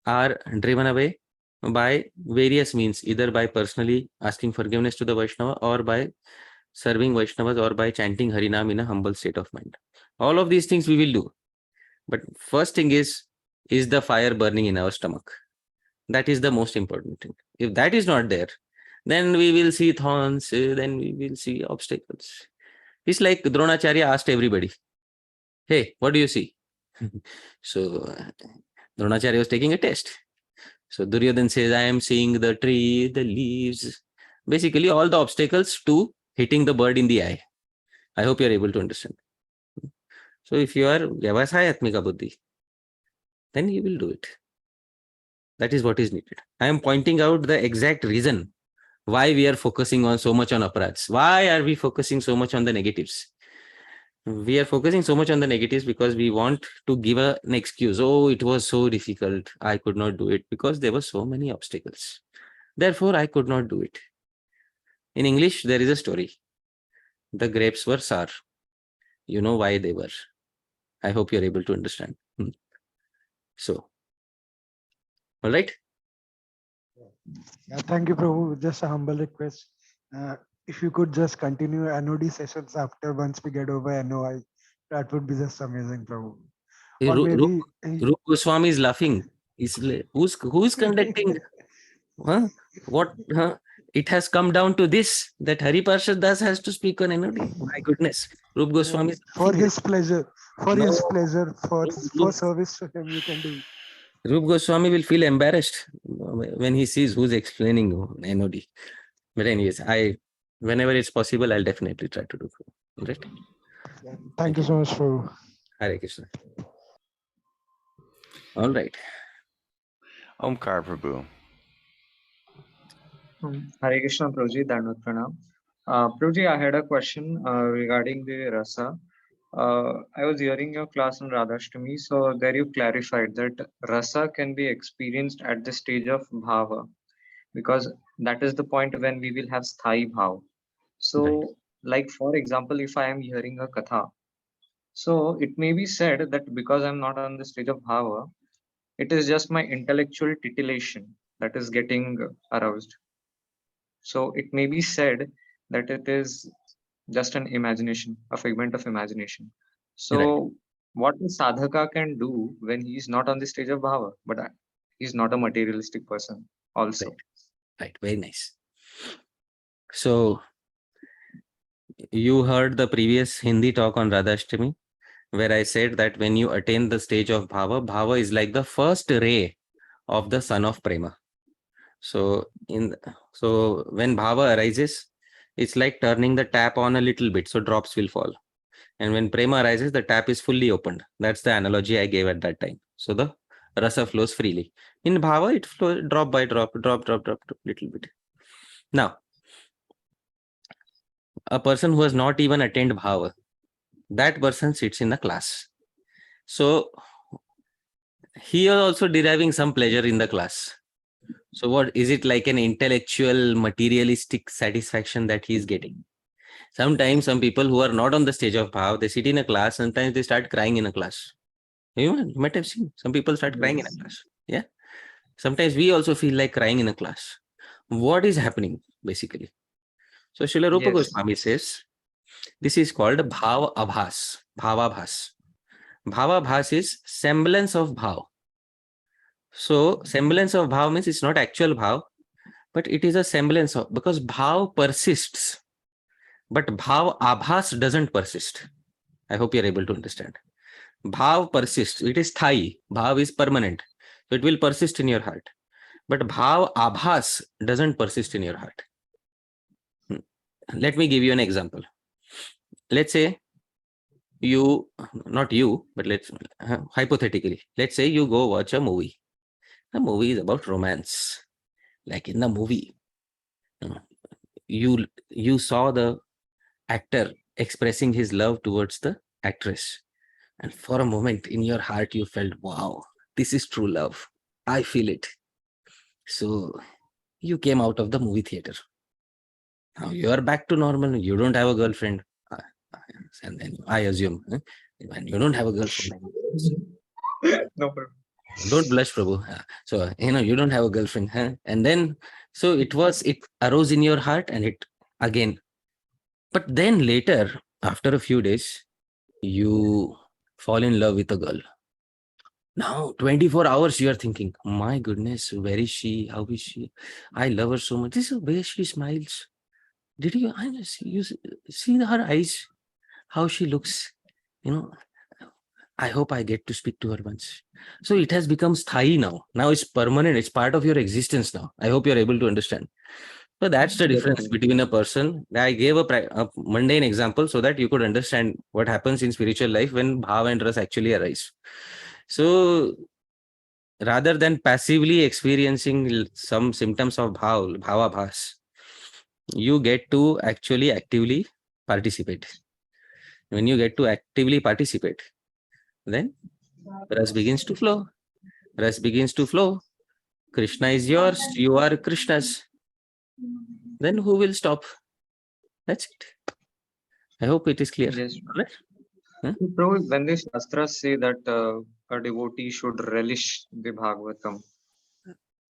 are driven away by various means, either by personally asking forgiveness to the Vaishnava or by serving Vaishnavas or by chanting Harinam in a humble state of mind. All of these things we will do. But first thing is the fire burning in our stomach? That is the most important thing. If that is not there, then we will see thorns, then we will see obstacles. It's like Dronacharya asked everybody, hey, what do you see? So Dronacharya was taking a test. So Duryodhan says, I am seeing the tree, the leaves, basically all the obstacles to hitting the bird in the eye. I hope you are able to understand. So if you are Vyavasayatmika Buddhi, then you will do it. That is what is needed. I am pointing out the exact reason why we are focusing on so much on aparadhs. Why are we focusing so much on the negatives? We are focusing so much on the negatives because we want to give an excuse. Oh, it was so difficult. I could not do it because there were so many obstacles. Therefore, I could not do it. In English, there is a story. The grapes were sour. You know why they were. I hope you're able to understand. So, all right. Yeah, thank you, Prabhu. Just a humble request. If you could just continue NOD sessions after once we get over NOI, that would be just amazing, Prabhu. Or maybe Rupa Goswami is laughing. Who's conducting? Huh? What? Huh? It has come down to this, that Hari Parshad Das has to speak on NOD. My goodness. Rupa Goswami is for his pleasure, for No. his pleasure, for Rupa service to him, you can do. Goswami will feel embarrassed when he sees who's explaining NOD. But anyways, whenever it's possible, I'll definitely try to do so. Right? Yeah. Thank you so much, Prabhu. Hare Krishna. All right. Omkar Prabhu. Hare Krishna, Prabhuji, Dandavat Pranam. Prabhuji, I had a question regarding the rasa. I was hearing your class on Radhashtami, so there you clarified that rasa can be experienced at the stage of bhava, because that is the point when we will have sthai bhav. So, Right. like for example, if I am hearing a katha, so it may be said that because I'm not on the stage of bhava, it is just my intellectual titillation that is getting aroused. So it may be said that it is just an imagination, a figment of imagination. So Right. what the sadhaka can do when he is not on the stage of bhava, but he's not a materialistic person also. Right. Very nice. So you heard the previous Hindi talk on Radhashtami, where I said that when you attain the stage of bhava, bhava is like the first ray of the sun of prema. So when bhava arises, it's like turning the tap on a little bit, so drops will fall. And when prema arises, the tap is fully opened. That's the analogy I gave at that time. So the rasa flows freely. In bhava, it flows drop by drop, drop, little bit. Now, a person who has not even attained bhava, that person sits in the class. So he is also deriving some pleasure in the class. So what is it, like an intellectual, materialistic satisfaction that he is getting? Sometimes some people who are not on the stage of bhav, they sit in a class, sometimes they start crying in a class. You might have seen some people start crying in a class. Yeah. Sometimes we also feel like crying in a class. What is happening basically? So Srila Rupa Goswami says This is called bhava abhas, bhavabhas. Bhavabhas is semblance of bhav. So semblance of bhav means it's not actual bhav, but it is a semblance of, because bhav persists, but bhav abhas doesn't persist. I hope you're able to understand. Bhav persists. It is sthai. Bhav is permanent. So it will persist in your heart. But bhav abhas doesn't persist in your heart. Let me give you an example. Let's say you, not you, but let's hypothetically, let's say you go watch a movie. The movie is about romance. Like in the movie, you saw the actor expressing his love towards the actress. And for a moment in your heart, you felt, wow, this is true love. I feel it. So you came out of the movie theater. Now you are back to normal. You don't have a girlfriend. And then I assume, and you don't have a girlfriend. No problem. Don't blush, Prabhu. So, you don't have a girlfriend. And then, so it arose in your heart and it again. But then later, after a few days, you fall in love with a girl. Now, 24 hours, you are thinking, my goodness, where is she? How is she? I love her so much. This is the way she smiles. Did you see her eyes? How she looks? I hope I get to speak to her once. So it has become sthai now. Now it's permanent. It's part of your existence now. I hope you're able to understand. So that's the difference between a person. I gave a mundane example so that you could understand what happens in spiritual life when bhava and ras actually arise. So rather than passively experiencing some symptoms of bhava bhas, you get to actually actively participate. When you get to actively participate, then ras begins to flow. Ras begins to flow. Krishna is yours. You are Krishna's. Then who will stop? That's it. I hope it is clear. Yes. Right? Prabhu, when the Shastras say that a devotee should relish the Bhagavatam,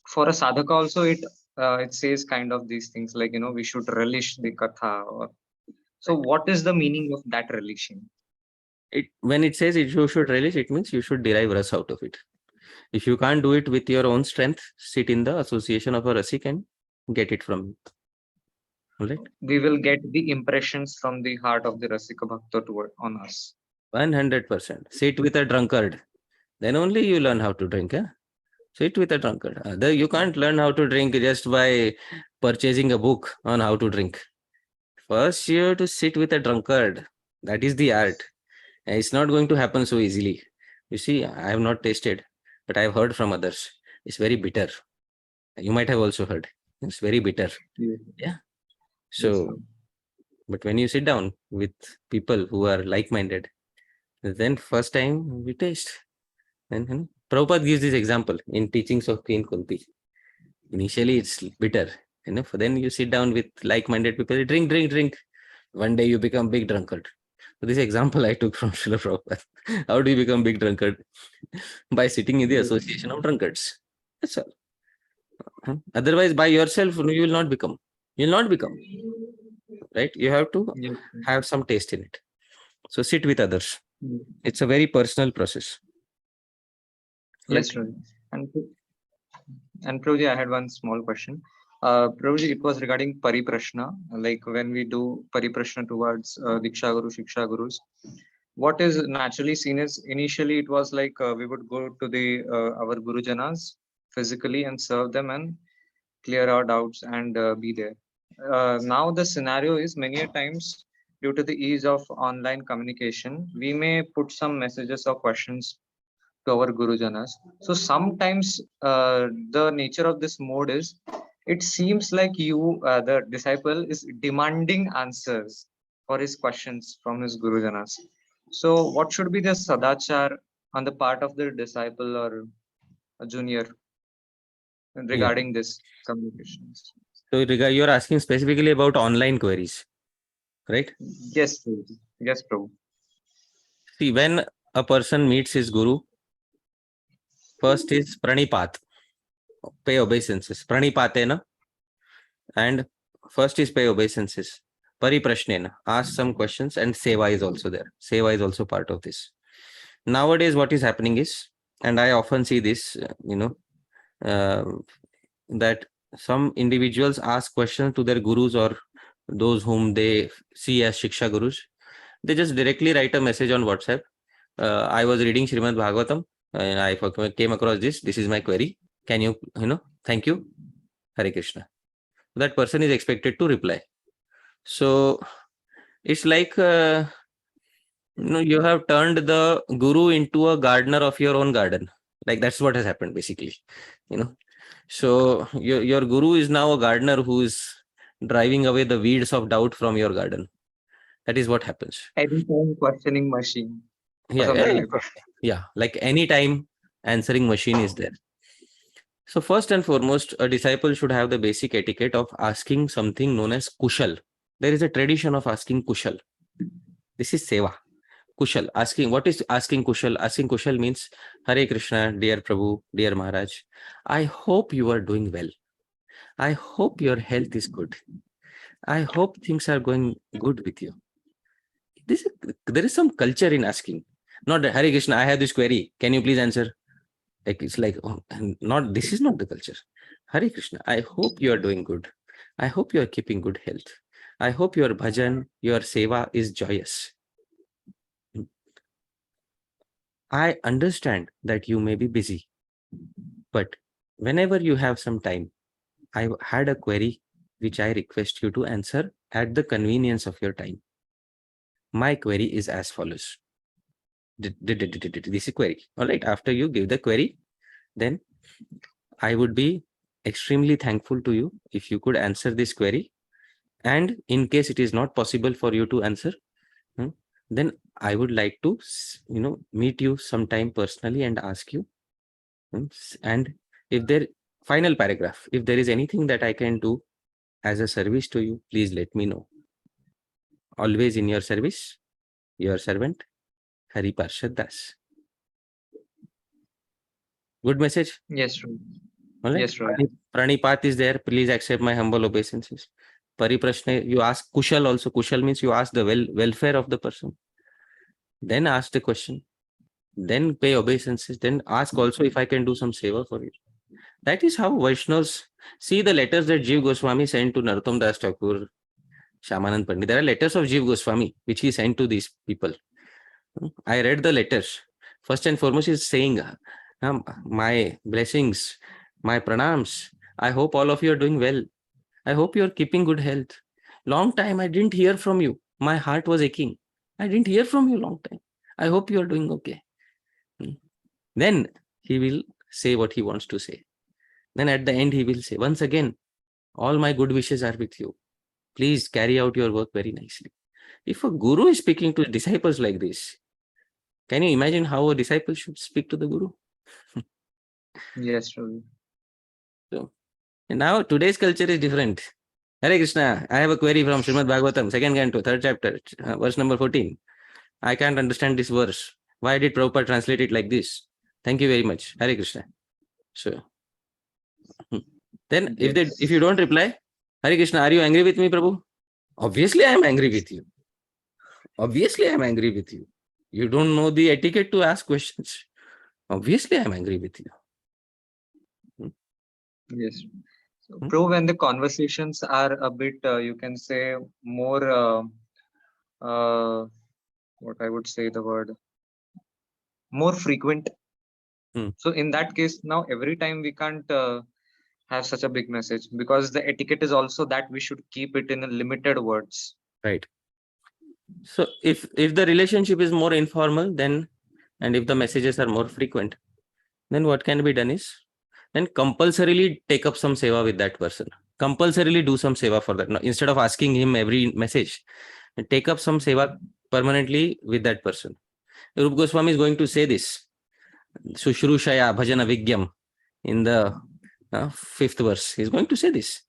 for a sadhaka also it says kind of these things like, we should relish the katha. So what is the meaning of that relishing? When it says you should relish, it means you should derive ras out of it. If you can't do it with your own strength, sit in the association of a rasik and get it from it. All right? We will get the impressions from the heart of the Rasika Bhakta on us. 100%. Sit with a drunkard. Then only you learn how to drink. Sit with a drunkard. You can't learn how to drink just by purchasing a book on how to drink. First, you have to sit with a drunkard. That is the art. And it's not going to happen so easily. You see, I have not tasted, but I have heard from others. It's very bitter. You might have also heard. It's very bitter. Yeah. So, but when you sit down with people who are like-minded, then first time we taste. And Prabhupada gives this example in Teachings of Queen Kunti. Initially, it's bitter. Then you sit down with like-minded people, drink. One day you become big drunkard. So this example I took from Srila Prabhupada. How do you become big drunkard? By sitting in the association of drunkards. That's all. Otherwise, by yourself, you will not become. You will not become. Right? You have to have some taste in it. So sit with others. It's a very personal process. Yes, Prabhuji. And Prabhuji, I had one small question. Prabhuji, it was regarding pariprashna, like when we do pariprashna towards Diksha Guru, Shiksha Gurus. What is naturally seen is initially it was like we would go to the our Gurujanas physically and serve them and clear our doubts and be there. Now the scenario is many a times due to the ease of online communication, we may put some messages or questions to our Gurujanas. So sometimes the nature of this mode is, it seems like the disciple is demanding answers for his questions from his Gurujanas. So what should be the sadachar on the part of the disciple or a junior regarding this communications? So you're asking specifically about online queries, right? Yes, Prabhu. Yes, Prabhu. See, when a person meets his Guru, first is pranipat, pay obeisances. Pranipatena. And first is pay obeisances. Pariprashnena, ask some questions, and seva is also there. Seva is also part of this. Nowadays, what is happening is, and I often see this, that some individuals ask questions to their gurus or those whom they see as Shiksha Gurus. They just directly write a message on WhatsApp. I was reading Srimad Bhagavatam and I came across this. This is my query. Can you, thank you. Hare Krishna. That person is expected to reply. So it's like, you have turned the guru into a gardener of your own garden. Like that's what has happened basically, So your guru is now a gardener who is driving away the weeds of doubt from your garden. That is what happens. Anytime questioning machine. Yeah, like anytime answering machine is there. So first and foremost, a disciple should have the basic etiquette of asking something known as kushal. There is a tradition of asking kushal. This is seva. Kushal, asking, what is asking kushal? Asking kushal means, Hare Krishna, dear Prabhu, dear Maharaj, I hope you are doing well. I hope your health is good. I hope things are going good with you. There is some culture in asking. Not Hare Krishna, I have this query. Can you please answer? Like it's like, this is not the culture. Hare Krishna, I hope you are doing good. I hope you are keeping good health. I hope your bhajan, your seva is joyous. I understand that you may be busy, but whenever you have some time, I had a query which I request you to answer at the convenience of your time. My query is as follows. This is query. All right. After you give the query, then I would be extremely thankful to you if you could answer this query. And in case it is not possible for you to answer, then I would like to, meet you sometime personally and ask you. And if there, final paragraph, if there is anything that I can do as a service to you, please let me know. Always in your service, your servant, Hari Pārṣada Das. Good message? Yes, Shri. Right? Yes, Shri. Pranipat is there. Please accept my humble obeisances. Pariprashna, you ask kushal also. Kushal means you ask the welfare of the person. Then ask the question. Then pay obeisances. Then ask also if I can do some seva for you. That is how Vaishnavas see the letters that Jiva Goswami sent to Narottam Das Thakur, Shyamanand Pandit. There are letters of Jiva Goswami which he sent to these people. I read the letters. First and foremost, he is saying, my blessings, my pranams. I hope all of you are doing well. I hope you are keeping good health. Long time I didn't hear from you. My heart was aching. I didn't hear from you long time. I hope you are doing okay. Then he will say what he wants to say. Then at the end he will say, once again, all my good wishes are with you. Please carry out your work very nicely. If a guru is speaking to disciples like this, can you imagine how a disciple should speak to the guru? Yes, Shri. So, and now today's culture is different. Hare Krishna, I have a query from Srimad Bhagavatam, 2nd canto, 3rd chapter, verse number 14. I can't understand this verse. Why did Prabhupada translate it like this? Thank you very much. Hare Krishna. So, then if you don't reply, Hare Krishna, are you angry with me, Prabhu? Obviously, I am angry with you. Obviously, I am angry with you. You don't know the etiquette to ask questions. Obviously, I am angry with you. Yes. So, Prabhu, when the conversations are a bit, you can say, more, what I would say the word, more frequent. So in that case, now every time we can't have such a big message, because the etiquette is also that we should keep it in a limited words. Right. So if the relationship is more informal, then, and if the messages are more frequent, then what can be done is, then compulsorily take up some seva with that person. Compulsorily do some seva for that. Now, instead of asking him every message, take up some seva permanently with that person. Rupa Goswami is going to say this. Sushrushaya bhajana vigyam in the 5th verse. He's going to say this.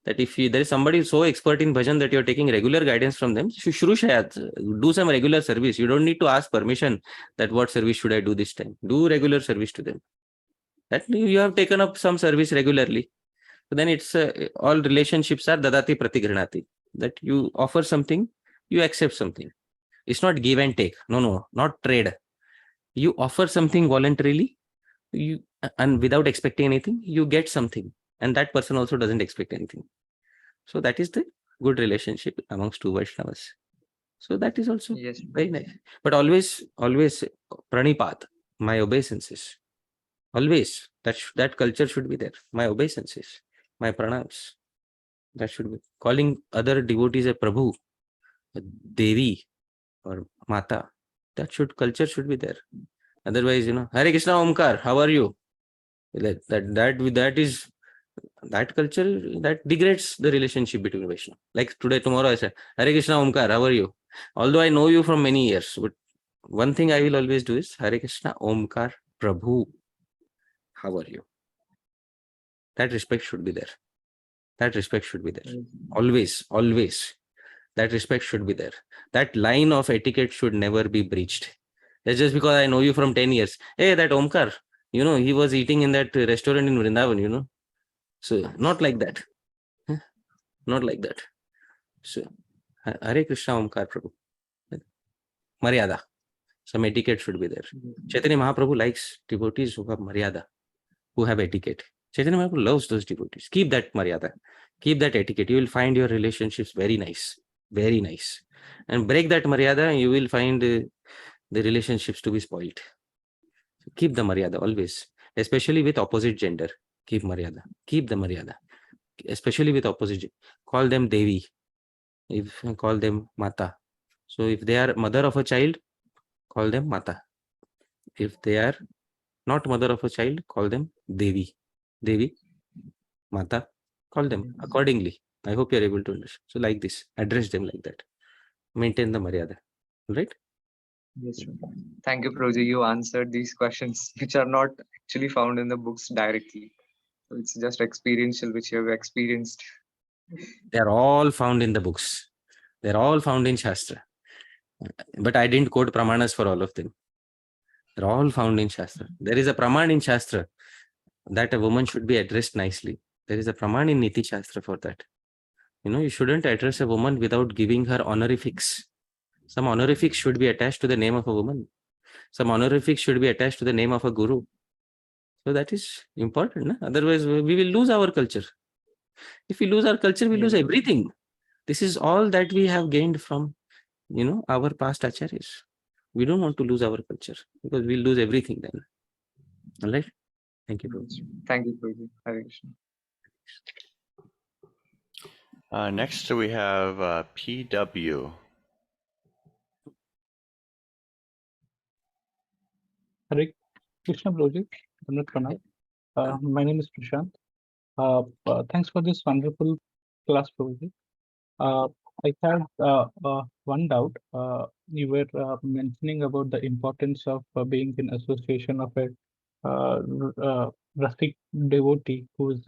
That if there is somebody so expert in bhajan that you're taking regular guidance from them, Sushrushaya, do some regular service. You don't need to ask permission that what service should I do this time. Do regular service to them. That you have taken up some service regularly. So then it's all relationships are dadati pratigranati. that you offer something, you accept something. It's not give and take. No, not trade. You offer something voluntarily, and without expecting anything, you get something. And that person also doesn't expect anything. So that is the good relationship amongst two Vaishnavas. So that is also Yes. very nice. But always pranipat, my obeisances. Always that culture should be there. My obeisances, my pranams. That should be. Calling other devotees a Prabhu, a Devi, or Mata. Culture should be there. Otherwise, Hare Krishna Omkar, how are you? That culture that degrades the relationship between Vaishnava. Like today, tomorrow I say, Hare Krishna Omkar, how are you? Although I know you from many years, but one thing I will always do is Hare Krishna Omkar Prabhu, how are you? That respect should be there. That respect should be there. Always. That respect should be there. That line of etiquette should never be breached. That's just because I know you from 10 years. Hey, that Omkar, he was eating in that restaurant in Vrindavan, So, not like that. Not like that. So, Hare Krishna Omkar Prabhu. Maryada. Some etiquette should be there. Chaitanya Mahaprabhu likes devotees who have Maryada, who have etiquette. Chaitanya Mahaprabhu loves those devotees. Keep that Maryada. Keep that etiquette. You will find your relationships very nice. Very nice. And break that Maryada, you will find the relationships to be spoiled. So keep the Maryada always. Especially with opposite gender. Keep Maryada. Keep the Maryada. Especially with opposite. Call them Devi. Call them Mata. So if they are mother of a child, call them Mata. If they are not mother of a child, call them Devi. Devi, Mata, call them accordingly. I hope you are able to understand. So like this, address them like that. Maintain the Maryada. Right? Yes, sir. Thank you, Prabhuji. You answered these questions, which are not actually found in the books directly. So it's just experiential, which you have experienced. They are all found in the books. They are all found in Shastra. But I didn't quote Pramanas for all of them. They are all found in Shastra. There is a Praman in Shastra that a woman should be addressed nicely. There is a Praman in Niti Shastra for that. You shouldn't address a woman without giving her honorifics. Some honorifics should be attached to the name of a woman. Some honorifics should be attached to the name of a guru. So that is important. No? Otherwise, we will lose our culture. If we lose our culture, we lose everything. This is all that we have gained from, our past acharyas. We don't want to lose our culture because we'll lose everything then. All right? Thank you, Prabhu. Thank you, Prabhuji. Hare Krishna. Next we have PW. Hare Krishna Prabhuji. My name is Prashant. Thanks for this wonderful class, Prabhuji. I had one doubt. You were mentioning about the importance of being in association of a rustic devotee who's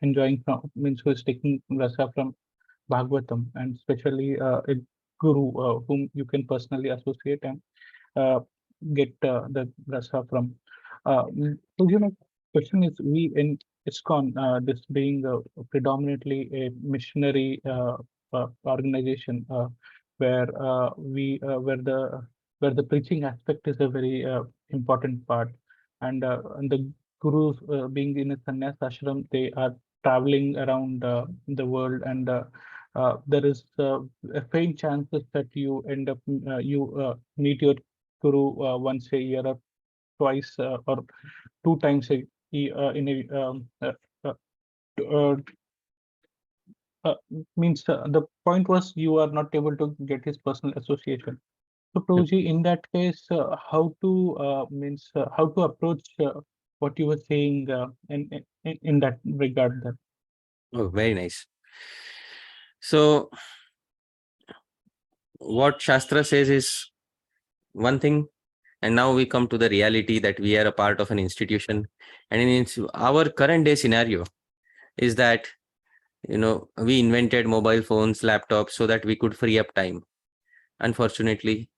enjoying from, means who's taking rasa from Bhagavatam, and especially a guru whom you can personally associate and get the rasa from. So, my question is, we in ISKCON, this being predominantly a missionary organization, where the preaching aspect is a very important part, and the gurus being in a sannyas ashram, they are traveling around the world, and there is a faint chances that you end up meet your guru once a year or twice or 2 times in a means the point was you are not able to get his personal association. So Prabhuji, in that case, how to approach what you were saying in that regard then? Oh, very nice. So what Shastra says is one thing, and now we come to the reality that we are a part of an institution, and in our current day scenario is that we invented mobile phones, laptops, so that we could free up time. Unfortunately,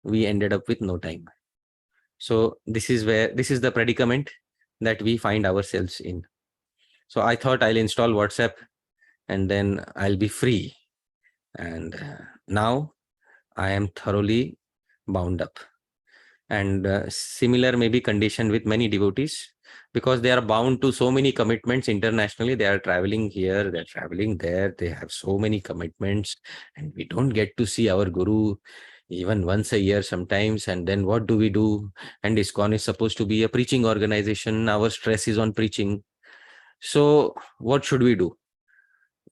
we ended up with no time. So this is the predicament that we find ourselves in. So I thought I'll install WhatsApp and then I'll be free. And now I am thoroughly bound up. And similar may be conditioned with many devotees, because they are bound to so many commitments internationally. They are traveling here, they're traveling there, they have so many commitments, and we don't get to see our Guru even once a year sometimes. And then what do we do? And ISKCON is supposed to be a preaching organization. Our stress is on preaching. So what should we do?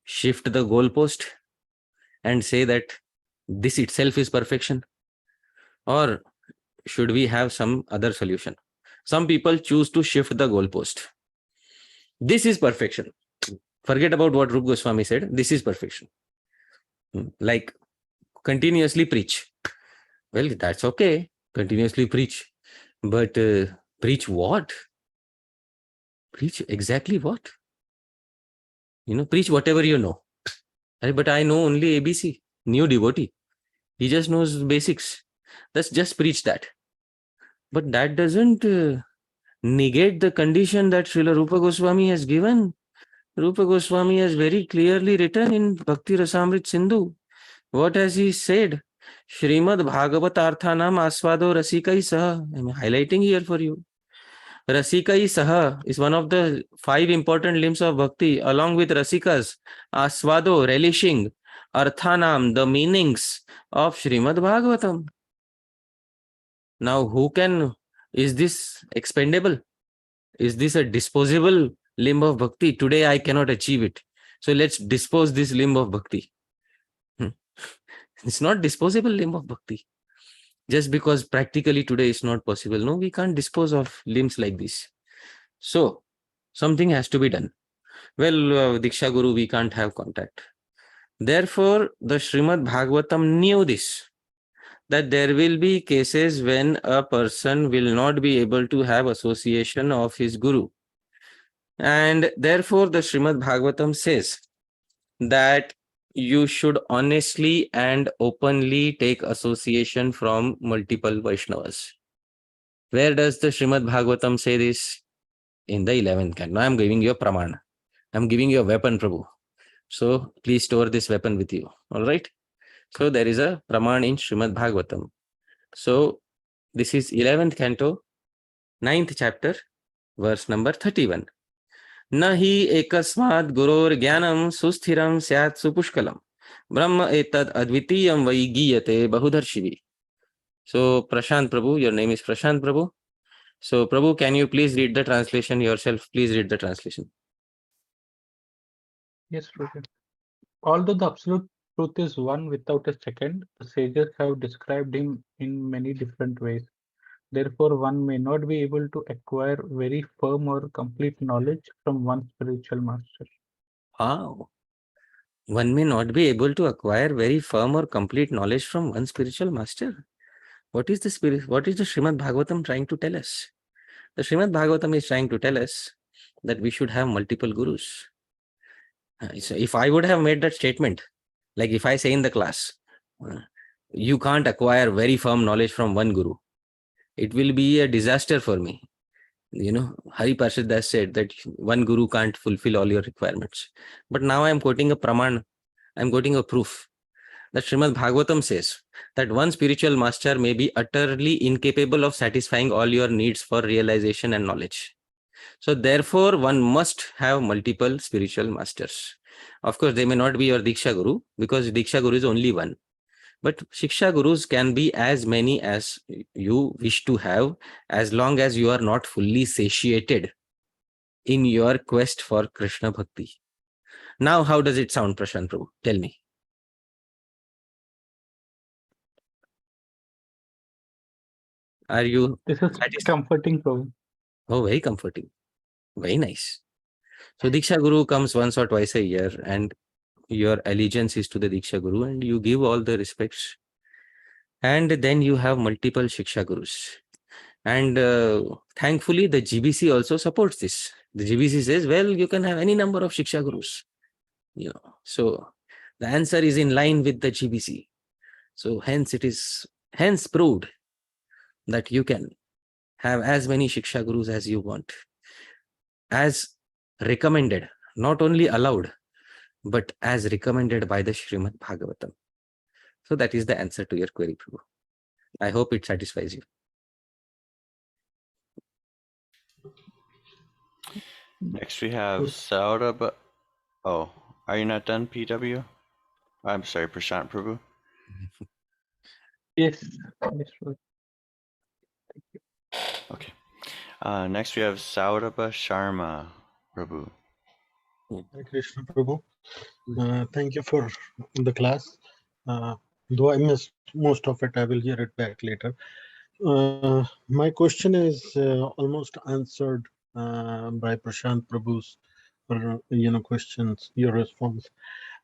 Shift the goalpost and say that this itself is perfection? Or should we have some other solution? Some people choose to shift the goalpost. This is perfection. Forget about what Rupa Goswami said. This is perfection. Like continuously preach. Well, that's okay. Continuously preach. But preach what? Preach exactly what? Preach whatever you know. But I know only ABC. New devotee. He just knows basics. Let's just preach that. But that doesn't negate the condition that Srila Rupa Goswami has given. Rupa Goswami has very clearly written in Bhakti Rasamrita Sindhuh. What has he said? Srimad Bhagavatamrtam asvado rasikai saha. I'm highlighting here for you. Rasikai saha is one of the 5 important limbs of bhakti, along with rasikas, asvado, relishing, arthanam, the meanings of Srimad Bhagavatam. Now, is this expendable? Is this a disposable limb of bhakti? Today I cannot achieve it, so let's dispose this limb of bhakti. It's not disposable limb of bhakti. Just because practically today is not possible. No, we can't dispose of limbs like this. So, something has to be done. Well, Diksha Guru, we can't have contact. Therefore, the Srimad Bhagavatam knew this, that there will be cases when a person will not be able to have association of his Guru. And therefore, the Srimad Bhagavatam says that you should honestly and openly take association from multiple Vaishnavas. Where does the Srimad Bhagavatam say this? In the 11th canto. Now I'm giving you a praman. I'm giving you a weapon, Prabhu. So please store this weapon with you. All right. So there is a praman in Srimad Bhagavatam. So this is 11th canto, 9th chapter, verse number 31. Nahi ekasmat guror jnanam susthiram syat supushkalam. Brahma etad advitiyam vaigiyate bahudarshivi. So Prashant Prabhu, your name is Prashant Prabhu. So Prabhu, can you please read the translation yourself? Please read the translation. Yes, Rupa. Although the absolute truth is one without a second, the sages have described him in many different ways. Therefore, one may not be able to acquire very firm or complete knowledge from one spiritual master. How? One may not be able to acquire very firm or complete knowledge from one spiritual master. What is the Srimad Bhagavatam trying to tell us? The Srimad Bhagavatam is trying to tell us that we should have multiple gurus. So if I would have made that statement, like if I say in the class, you can't acquire very firm knowledge from one guru, it will be a disaster for me. Hari Pārṣada said that one guru can't fulfill all your requirements. But now I am quoting a praman, I am quoting a proof that Srimad Bhagavatam says that one spiritual master may be utterly incapable of satisfying all your needs for realization and knowledge. So therefore, one must have multiple spiritual masters. Of course, they may not be your Diksha Guru, because Diksha Guru is only one. But Shiksha Gurus can be as many as you wish to have, as long as you are not fully satiated in your quest for Krishna Bhakti. Now, how does it sound, Prashant Prabhu? Tell me. Are you This is satisfied? comforting, Prabhu. Oh, very comforting. Very nice. So Diksha Guru comes once or twice a year, and your allegiance is to the Diksha Guru, and you give all the respects. And then you have multiple Shiksha Gurus. And thankfully, the GBC also supports this. The GBC says, well, you can have any number of Shiksha Gurus. So the answer is in line with the GBC. So hence it is proved that you can have as many Shiksha Gurus as you want. As recommended, not only allowed. but as recommended by the Srimad Bhagavatam. So that is the answer to your query, Prabhu. I hope it satisfies you. Next we have Saurabha. Oh, are you not done, PW? I'm sorry, Prashant Prabhu. Yes. Yes, Prabhu. Okay. Next we have Saurabha Sharma Prabhu. Hare Krishna Prabhu. Thank you for the class. Though I missed most of it, I will hear it back later. My question is almost answered by Prashant Prabhu's questions, your response.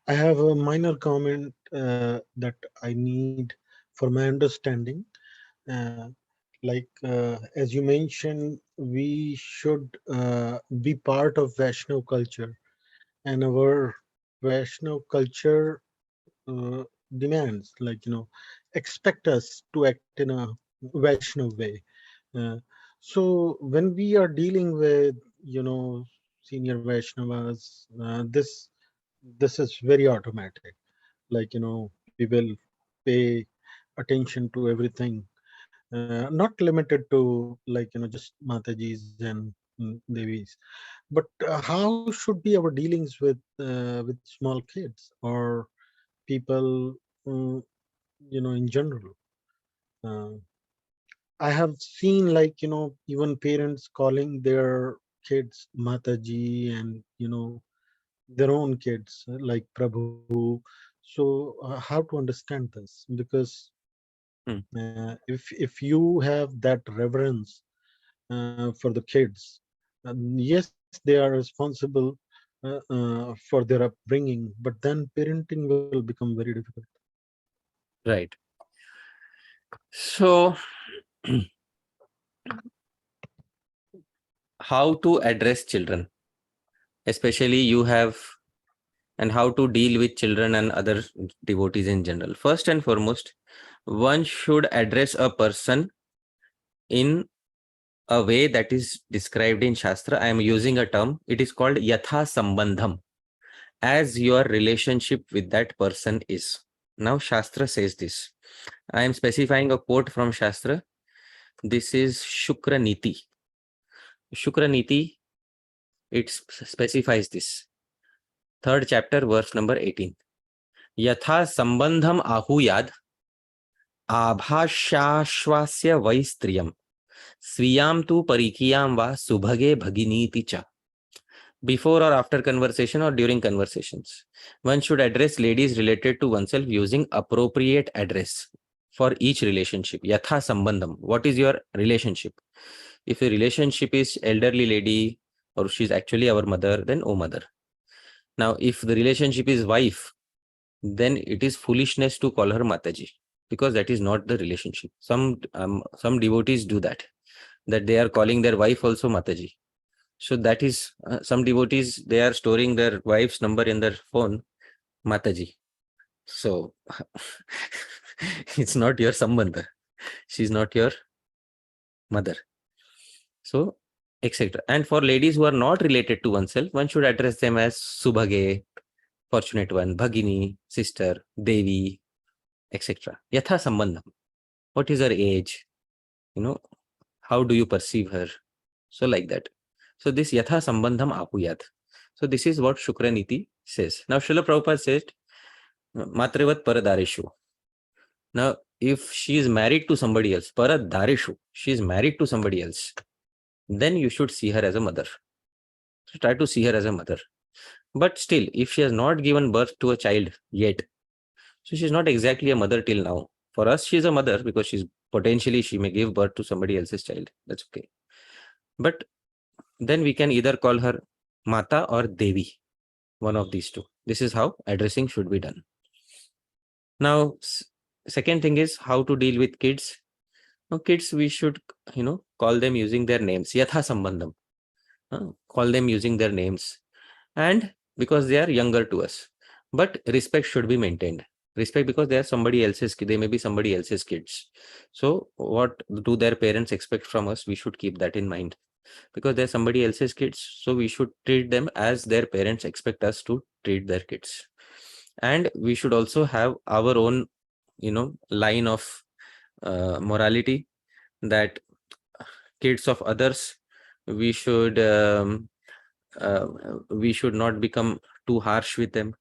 I have a minor comment that I need for my understanding. As you mentioned, we should be part of Vaishnav culture, and our Vaishnav culture demands, expect us to act in a Vaishnav way. So when we are dealing with, senior Vaishnavas, this is very automatic. We will pay attention to everything, not limited to just Matajis and Devis, but how should be our dealings with small kids or people, in general? Uh, I have seen even parents calling their kids Mataji and their own kids like Prabhu. So how to understand this? Because if you have that reverence for the kids, yes, they are responsible for their upbringing, but then parenting will become very difficult. Right. So, how to address children, especially you have, and how to deal with children and other devotees in general. First and foremost, one should address a person in a way that is described in Shastra. I am using a term. It is called Yatha Sambandham, as your relationship with that person is. Now, Shastra says this. I am specifying a quote from Shastra. This is Shukra Niti. Shukra Niti, it specifies this. 3rd chapter, verse number 18. Yatha sambandham ahuyad abhashashvasya vaistriyam swiyam tu parikiyam va subhage bhaginiti cha. Before or after conversation or during conversations, one should address ladies related to oneself using appropriate address for each relationship. Yatha sambandham. What is your relationship? If a relationship is elderly lady or she's actually our mother, then oh mother. Now, if the relationship is wife, then it is foolishness to call her Mataji, because that is not the relationship. Some devotees do that they are calling their wife also Mataji. So that is some devotees, they are storing their wife's number in their phone, Mataji. So it's not your sambandha. She's not your mother. So, etc. And for ladies who are not related to oneself, one should address them as Subhage, fortunate one, Bhagini, sister, Devi, etc. Yatha sambandham. What is her age? How do you perceive her? So like that. So this Yatha sambandham apuyat. So this is what Shukra Niti says. Now Srila Prabhupada said, Matrevat paradarishu. Now if she is married to somebody else, paradarishu, she is married to somebody else, then you should see her as a mother. So try to see her as a mother. But still, if she has not given birth to a child yet, so she's not exactly a mother till now. For us, she's a mother because she may give birth to somebody else's child. That's okay. But then we can either call her Mata or Devi, one of these two. This is how addressing should be done. Now, second thing is how to deal with kids. Now, kids, we should, call them using their names. Yatha sambandham. Call them using their names. And because they are younger to us. But respect should be maintained. Respect because they are somebody else's, they may be somebody else's kids. So what do their parents expect from us? We should keep that in mind. Because they're somebody else's kids, so we should treat them as their parents expect us to treat their kids. And we should also have our own, line of morality, that kids of others, we should not become too harsh with them.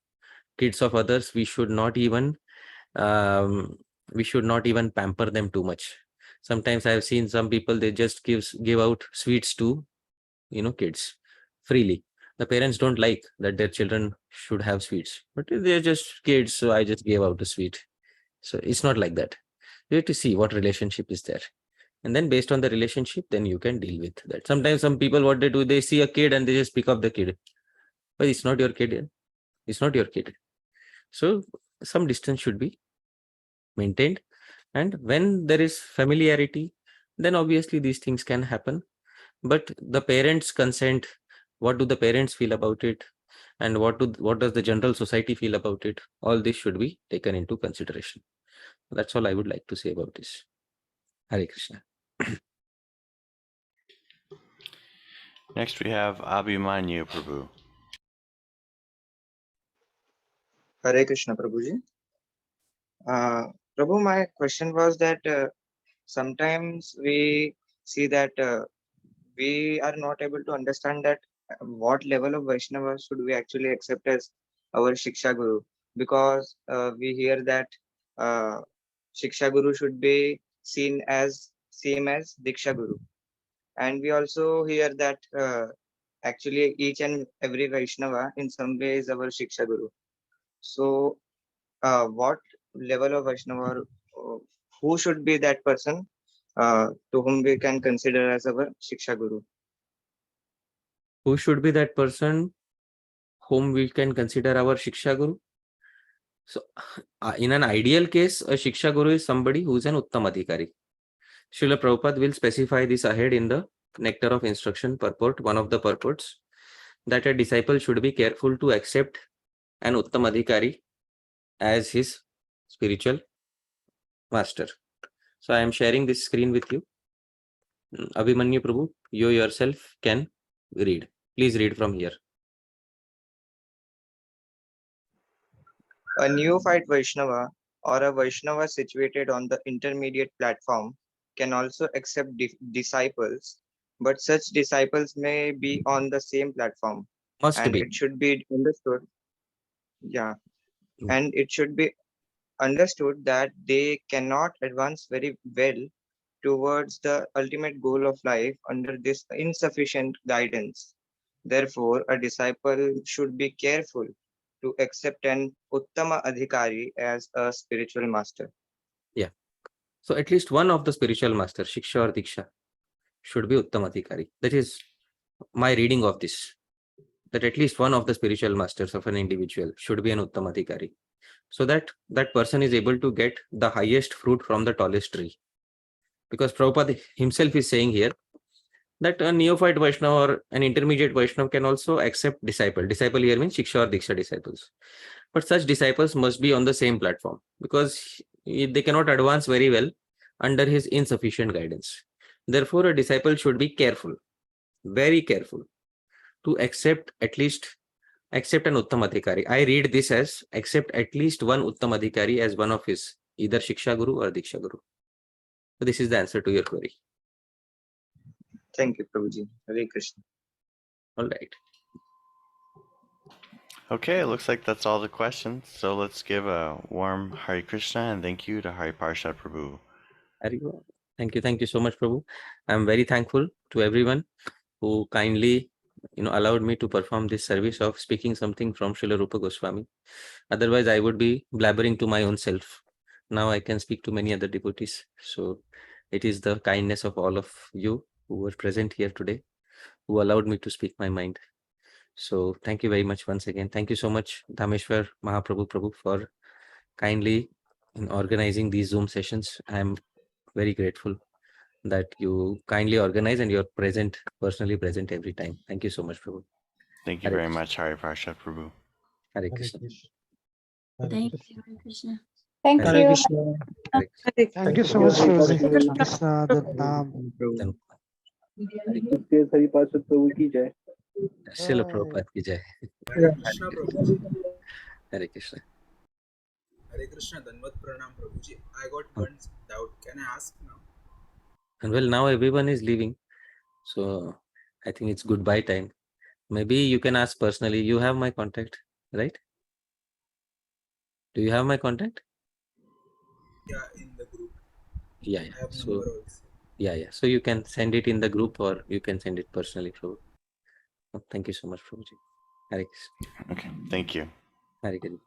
Kids of others, we should not even pamper them too much. Sometimes I have seen some people, they just give out sweets to kids freely. The parents don't like that their children should have sweets, but they're just kids, so I just gave out a sweet. So it's not like that. You have to see what relationship is there, and then based on the relationship, then you can deal with that. Sometimes some people, what they do, they see a kid and they just pick up the kid, but it's not your kid. It's not your kid. So some distance should be maintained, and when there is familiarity, then obviously these things can happen. But the parents' consent, what do the parents feel about it, and what does the general society feel about it, all this should be taken into consideration. That's all I would like to say about this. Hare Krishna. Next we have Abhimanyu Prabhu. Hare Krishna, Prabhuji. Prabhu, my question was that sometimes we see that we are not able to understand that what level of Vaishnava should we actually accept as our Shiksha Guru, because we hear that Shiksha Guru should be seen as same as Diksha Guru, and we also hear that actually each and every Vaishnava in some way is our Shiksha Guru. So what level of Vaishnava, who should be that person to whom we can consider as our Shiksha Guru? Who should be that person whom we can consider our Shiksha Guru? So in an ideal case, a Shiksha Guru is somebody who is an Uttam Adhikari. Srila Prabhupada will specify this ahead in the Nectar of Instruction purport, one of the purports, that a disciple should be careful to accept an Uttam Adhikari as his spiritual master. So I am sharing this screen with you. Abhimanyu Prabhu, you yourself can read. Please read from here. A neophyte Vaishnava or a Vaishnava situated on the intermediate platform can also accept disciples, but such disciples may be on the same platform. Must be. It should be understood. Yeah. Mm. And it should be understood that they cannot advance very well towards the ultimate goal of life under this insufficient guidance. Therefore, a disciple should be careful to accept an Uttama Adhikari as a spiritual master. Yeah. So at least one of the spiritual master, Shiksha or Diksha, should be Uttama Adhikari. That is my reading of this. That at least one of the spiritual masters of an individual should be an Uttama Adhikari, so that that person is able to get the highest fruit from the tallest tree. Because Prabhupada himself is saying here that a neophyte Vaishnava or an intermediate Vaishnava can also accept disciple. Disciple here means Shiksha or Diksha disciples. But such disciples must be on the same platform, because they cannot advance very well under his insufficient guidance. Therefore, a disciple should be careful, very careful, to accept an Uttam Adhikari. I read this as accept at least one Uttam Adhikari as one of his either Shiksha Guru or Diksha Guru. So this is the answer to your query. Thank you, Prabhuji. Hare Krishna. All right. Okay, it looks like that's all the questions. So let's give a warm Hare Krishna and thank you to Hari Pārṣada Prabhu. Thank you so much, Prabhu. I'm very thankful to everyone who kindly allowed me to perform this service of speaking something from Srila Rupa Goswami. Otherwise, I would be blabbering to my own self. Now I can speak to many other devotees. So it is the kindness of all of you who were present here today who allowed me to speak my mind. So thank you very much once again. Thank you so much, Dhāmeśvara, Mahāprabhu, Prabhu, for kindly organizing these Zoom sessions. I am very grateful that you kindly organize and you're personally present every time. Thank you so much, Prabhu. Thank you very much, Hari Pārṣada Prabhu. Hare Krishna. Thank you, Hare Krishna. Thank Hare you. Krishna. Hare Krishna. Thank you so much, Hare Prabhuji. Krishna. Krishna, Then- Hari Pārṣada Prabhu ki jai. Srila Prabhupada ki jai. Hare Krishna, Prabhuji. Hare Krishna. Hare Krishna, Danvat Pranam, Prabhuji. I got one doubt. Can I ask now? And well, now everyone is leaving, so I think it's goodbye time. Maybe you can ask personally. You have my contact, right? Do you have my contact? Yeah, in the group. Yeah. I have So number also. yeah. So you can send it in the group, or you can send it personally, Prabhu. Thank you so much, Prabhuji. Hare Krishna. Okay, thank you. Hare Krishna.